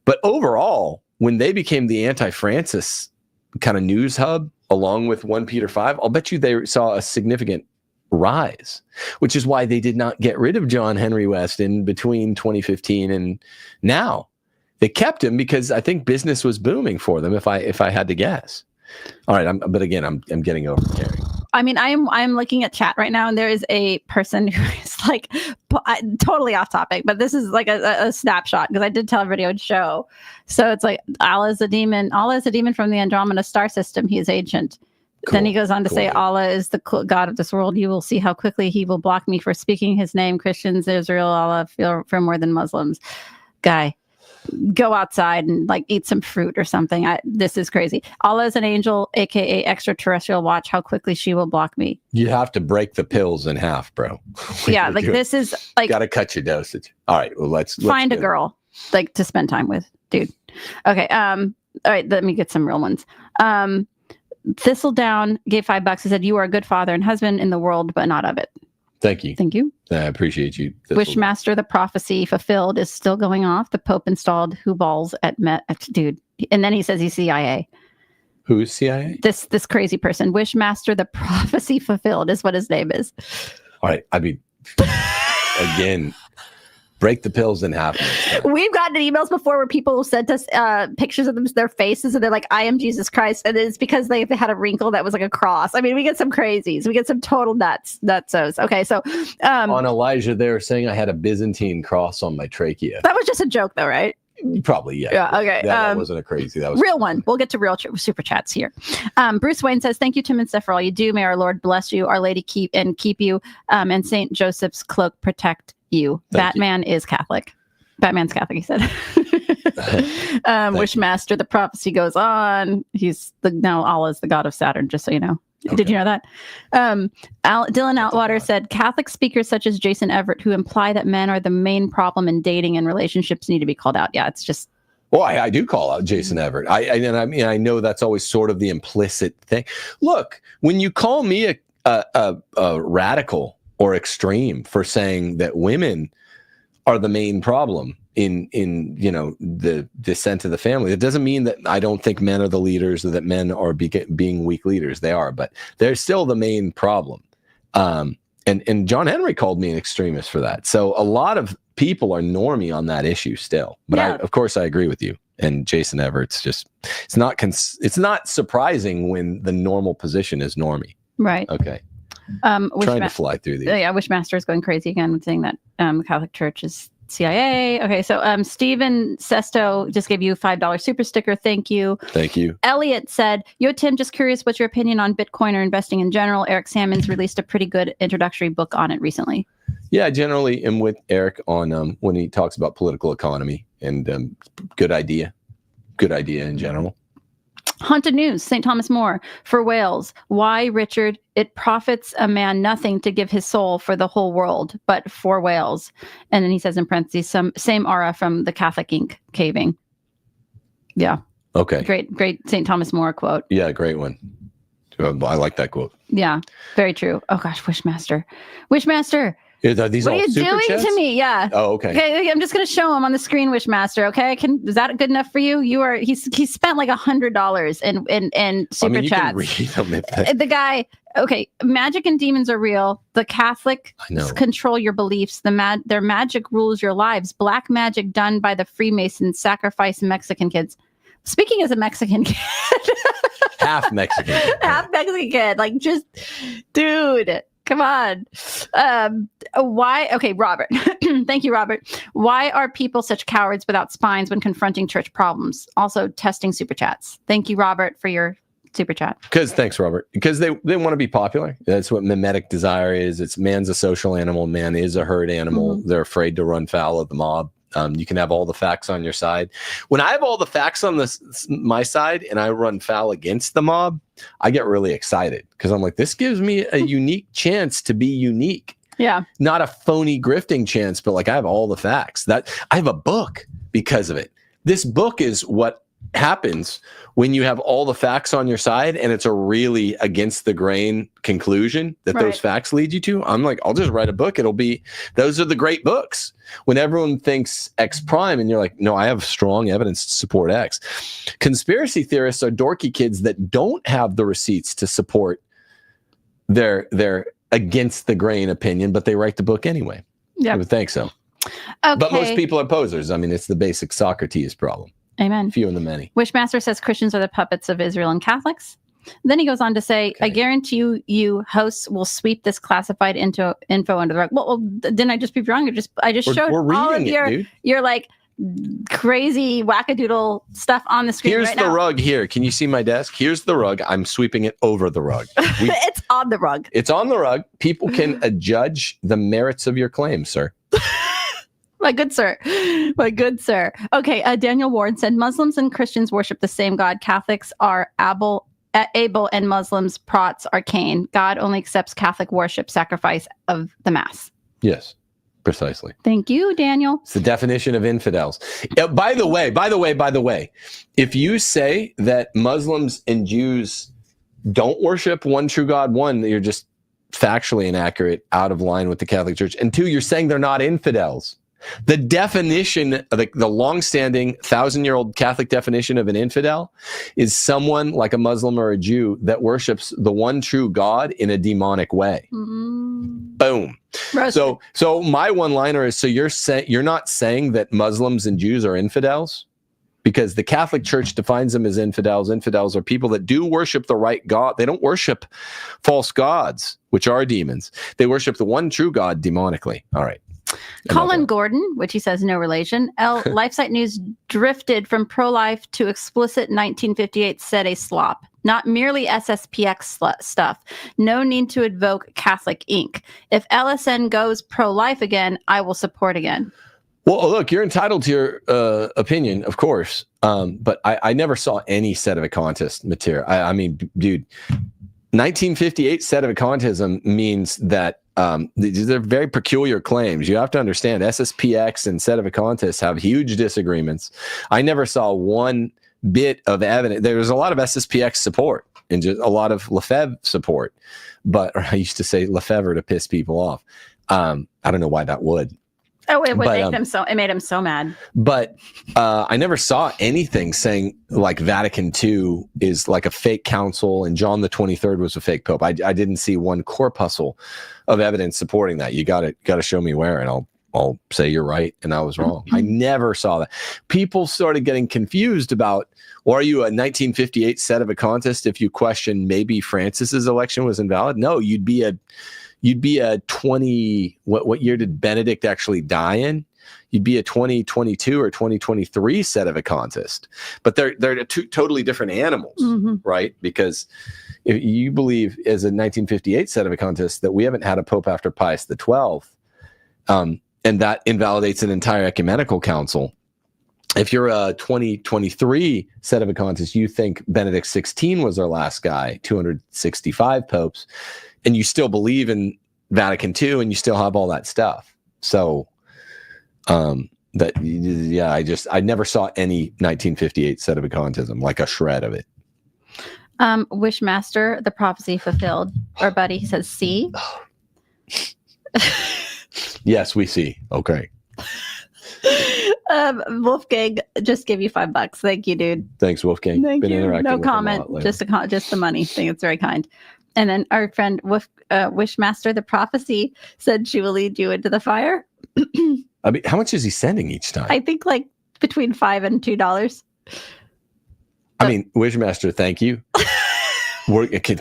But overall, when they became the anti-Francis kind of news hub, along with 1 Peter 5, I'll bet you they saw a significant rise, which is why they did not get rid of John Henry Westen between 2015 and now. They kept him because I think business was booming for them, if I had to guess. All right, but again, I'm getting over carrying. I mean, I'm looking at chat right now, and there is a person who is like totally off topic, but this is like a snapshot because I did tell everybody I would show. So it's like Allah is a demon. Allah is a demon from the Andromeda star system. He is ancient. Cool. Then he goes on to say, Allah is the God of this world. You will see how quickly he will block me for speaking his name. Christians, Israel, Allah for more than Muslims. Guy, go outside and like eat some fruit or something. This is crazy. Allah is an angel, aka extraterrestrial. Watch how quickly she will block me. You have to break the pills in half, bro. Yeah, like this is like gotta cut your dosage. All right, well let's find a girl like to spend time with, dude. Okay, all right, let me get some real ones. Thistledown gave $5. He said, "You are a good father and husband in the world, but not of it." Thank you. Thank you. I appreciate you. Wishmaster, the prophecy fulfilled is still going off. The Pope installed who balls at dude. And then he says he's CIA. Who's CIA? This crazy person. Wishmaster, the prophecy fulfilled is what his name is. All right. I mean, again, break the pills in half. We've gotten emails before where people sent us pictures of their faces and they're like, I am Jesus Christ. And it's because they had a wrinkle that was like a cross. I mean, we get some crazies. We get some total nutsos. Okay, so. On Elijah, they were saying I had a Byzantine cross on my trachea. That was just a joke though, right? Probably, yeah. Yeah, okay. That wasn't a crazy. That was real one. We'll get to real super chats here. Bruce Wayne says, "Thank you, Tim and Steph, for all you do. May our Lord bless you. Our Lady keep you. And Saint Joseph's cloak protect you." Batman is Catholic. Batman's Catholic, he said. Wishmaster, the prophecy goes on. Now Allah is the god of Saturn, just so you know. Okay. Did you know that? Dylan Outwater said, "Catholic speakers such as Jason Everett, who imply that men are the main problem in dating and relationships, need to be called out." Yeah, it's just. Well, I do call out Jason Everett. I know that's always sort of the implicit thing. Look, when you call me a radical or extreme for saying that women are the main problem in the descent of the family, it doesn't mean that I don't think men are the leaders or that men are being weak leaders. They are, but they're still the main problem. And John Henry called me an extremist for that. So a lot of people are normie on that issue still. But yeah. Of course I agree with you. And Jason Everett's it's not surprising when the normal position is normie. Right. Okay. Trying to fly through these. Yeah, Wishmaster is going crazy again, saying that the Catholic Church is CIA. Okay, so Stephen Sesto just gave you $5 super sticker. Thank you. Thank you. Elliot said, "Yo, Tim, just curious, what's your opinion on Bitcoin or investing in general? Eric Sammons released a pretty good introductory book on it recently." Yeah, I generally am with Eric on when he talks about political economy and good idea in general. Haunted News, St. Thomas More, for Wales. Why, Richard, it profits a man nothing to give his soul for the whole world, but for Wales. And then he says in parentheses, same aura from the Catholic ink caving. Yeah. Okay. Great St. Thomas More quote. Yeah, great one. I like that quote. Yeah, very true. Oh gosh, Wishmaster. Are these what all are you doing chats? To me? Yeah. Oh, okay. Okay, I'm just going to show him on the screen, Wishmaster. Okay, is that good enough for you? He's spent like $100 in super chats. You can read them the guy. Okay, magic and demons are real. The Catholics control your beliefs. Their magic rules your lives. Black magic done by the Freemasons sacrifice Mexican kids. Speaking as a Mexican kid. Half Mexican. Half Mexican kid. Like, just, dude. Come on. Why? Okay, Robert. Thank you, Robert. Why are people such cowards without spines when confronting church problems? Also, testing super chats. Thank you, Robert, for your super chat. Thanks, Robert. Because they want to be popular. That's what mimetic desire is. Man's a social animal. Man is a herd animal. Mm-hmm. They're afraid to run foul of the mob. You can have all the facts on your side. When I have all the facts on my side and I run foul against the mob, I get really excited because I'm like, this gives me a unique chance to be unique. Yeah. Not a phony grifting chance, but like I have all the facts. That I have a book because of it. This book is what happens when you have all the facts on your side and it's a really against the grain conclusion that those facts lead you to. I'm like, I'll just write a book. Those are the great books. When everyone thinks X prime and you're like, no, I have strong evidence to support X. Conspiracy theorists are dorky kids that don't have the receipts to support their against the grain opinion, but they write the book anyway. Yeah, I would think so. Okay. But most people are posers. I mean, it's the basic Socrates problem. Amen. Few and the many. Wishmaster says Christians are the puppets of Israel and Catholics. Then he goes on to say, I guarantee you hosts will sweep this classified info under the rug. Well, didn't I just be wrong? I just showed all of your like crazy wackadoodle stuff on the screen. Here's the rug here. Can you see my desk? Here's the rug. I'm sweeping it over the rug. It's on the rug. It's on the rug. People can judge the merits of your claims, sir. My good sir. My good sir. Okay, Daniel Ward said, Muslims and Christians worship the same God. Catholics are Abel, and Muslims, Prots, are Cain. God only accepts Catholic worship, sacrifice of the Mass. Yes, precisely. Thank you, Daniel. It's the definition of infidels. By the way, if you say that Muslims and Jews don't worship one true God, one, you're just factually inaccurate, out of line with the Catholic Church. And two, you're saying they're not infidels. The definition, the long-standing 1,000-year-old Catholic definition of an infidel is someone like a Muslim or a Jew that worships the one true God in a demonic way. Boom. So my one-liner is, so you're not saying that Muslims and Jews are infidels? Because the Catholic Church defines them as infidels. Infidels are people that do worship the right God. They don't worship false gods, which are demons. They worship the one true God demonically. All right. Colin Gordon, which he says no relation. Lifesite News drifted from pro-life to explicit 1958 said a slop. Not merely SSPX stuff. No need to invoke Catholic Inc. If LSN goes pro-life again, I will support again. Well, look, you're entitled to your opinion, of course. But I never saw any sedevacanist material. I mean, dude, 1958 sedevacantism means that these are very peculiar claims. You have to understand SSPX and sedevacantists have huge disagreements. I never saw one bit of evidence. There was a lot of SSPX support and just a lot of Lefebvre support, but I used to say Lefebvre to piss people off. I don't know why that would. Oh, it would make them so. It made him so mad. But I never saw anything saying like Vatican II is like a fake council and John the 23rd was a fake pope. I didn't see one corpuscle of evidence supporting that. You got to show me where, and I'll say you're right and I was wrong. I never saw that. People started getting confused about, well, are you a 1958 sedevacantist if you question maybe Francis's election was invalid? No, you'd be a 20, what year did Benedict actually die in? You'd be a 2022 or 2023 sedevacantist. But they're two totally different animals, right? Because if you believe as a 1958 sedevacantist that we haven't had a pope after Pius XII, and that invalidates an entire ecumenical council. If you're a 2023 sedevacantist, you think Benedict XVI was our last guy, 265 popes, and you still believe in Vatican II and you still have all that stuff. So I never saw any 1958 sedevacantism, like a shred of it. Wishmaster, the prophecy fulfilled. Our buddy says, see. Yes, we see. Okay. Wolfgang just give you $5. Thank you, dude. Thanks, Wolfgang. Thank you. No comment. Just the money thing. It's very kind. And then our friend Wishmaster, the prophecy, said she will lead you into the fire. I mean, how much is he sending each time? I think like between $5 and $2. I mean, Wishmaster, thank you.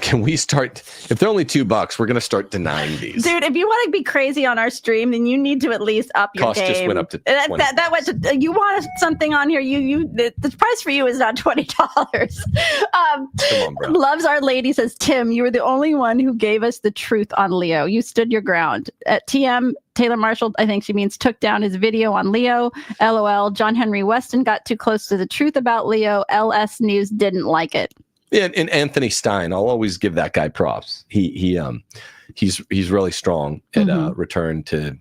Can we start? If they're only $2, we're going to start denying these. Dude, if you want to be crazy on our stream, then you need to at least up your Cost game. Just went up to that went to, you want something on here? The price for you is not $20. Come on, bro. Loves Our Lady says, Tim, you were the only one who gave us the truth on Leo. You stood your ground. At TM, Taylor Marshall, I think she means, took down his video on Leo. LOL. John Henry Westen got too close to the truth about Leo. LS News didn't like it. Yeah, and Anthony Stein, I'll always give that guy props. He's really strong at return to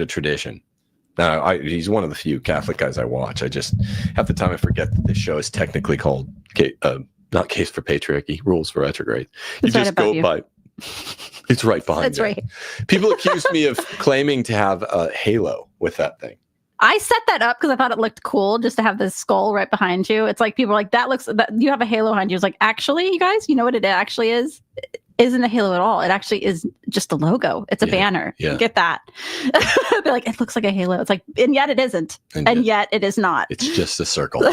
tradition. Now, he's one of the few Catholic guys I watch. I just half the time I forget that this show is technically called not Case for Patriarchy, Rules for Retrograde. You just go by. It's right behind. It's right. People accused me of claiming to have a halo with that thing. I set that up because I thought it looked cool just to have this skull right behind you. It's like people are like, you have a halo behind you. It's like, actually, you guys, you know what it actually is? It isn't a halo at all. It actually is just a logo. It's a banner. Yeah. Get that. They're like, it looks like a halo. It's like, and yet it isn't. And yet it is not. It's just a circle.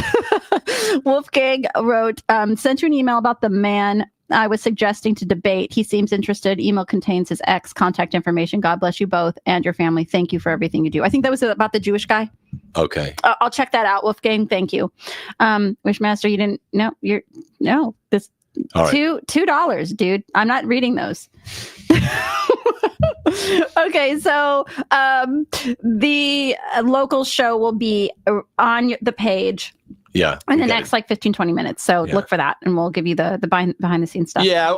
Wolfgang wrote, sent you an email about the man I was suggesting to debate. He seems interested. Email contains his ex contact information. God bless you both and your family. Thank you for everything you do. I think that was about the Jewish guy. Okay. I'll check that out, Wolfgang. Thank you. Wishmaster, you didn't know. This all right. $2, dude. I'm not reading those. Okay, so the local show will be on the page. Yeah. In the next like 15, 20 minutes. So look for that and we'll give you the behind the scenes stuff. Yeah,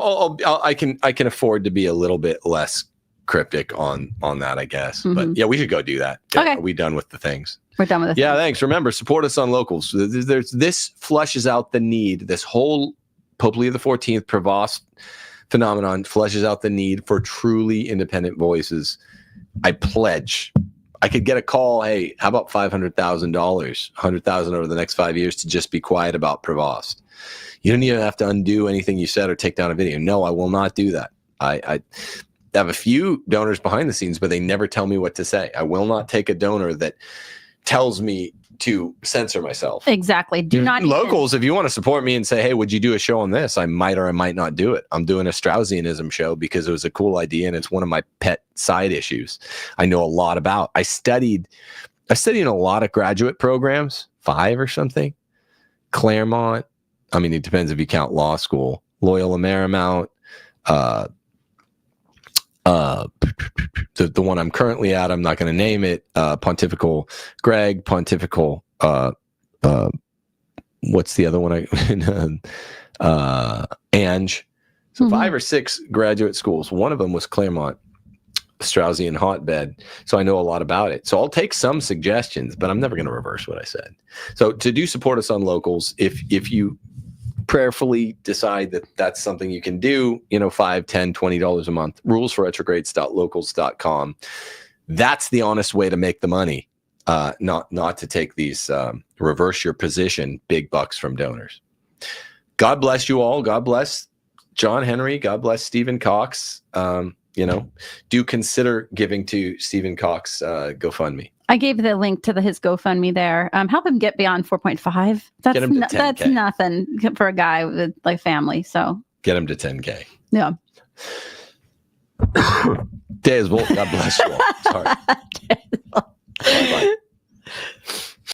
I can afford to be a little bit less cryptic on that, I guess. Mm-hmm. But yeah, we should go do that. Okay. Are we done with the things? We're done with it. Yeah, thanks. Remember, support us on locals. This flushes out the need. This whole Pope Leo XIV Provost phenomenon flushes out the need for truly independent voices. I pledge. I could get a call. Hey, how about $500,000, $100,000 over the next 5 years to just be quiet about Provost? You don't even have to undo anything you said or take down a video. No, I will not do that. I have a few donors behind the scenes, but they never tell me what to say. I will not take a donor that tells me to censor myself. Exactly. Do not locals. If you want to support me and say, hey, would you do a show on this? I might or I might not do it. I'm doing a Straussianism show because it was a cool idea and it's one of my pet side issues. I know a lot about. I studied in a lot of graduate programs, 5 or something. Claremont. I mean, it depends if you count law school. Loyola Marymount. The one I'm currently at, I'm not going to name it. Pontifical Greg, Pontifical. What's the other one? Ange. So 5 or 6 graduate schools. One of them was Claremont, Straussian hotbed. So I know a lot about it. So I'll take some suggestions, but I'm never going to reverse what I said. So to do support us on locals, if you prayerfully decide that that's something you can do, $5, $10, $20 a month, rulesforretrogrades.locals.com. That's the honest way to make the money, not to take these reverse your position big bucks from donors. God bless you all. God bless John Henry. God bless Stephen Cox. Do consider giving to Stephen Cox GoFundMe. I gave the link to his GoFundMe there. Help him get beyond 4.5. That's nothing for a guy with like family. So get him to 10K. Yeah. Des Wolf, God bless you all. Sorry. Bye.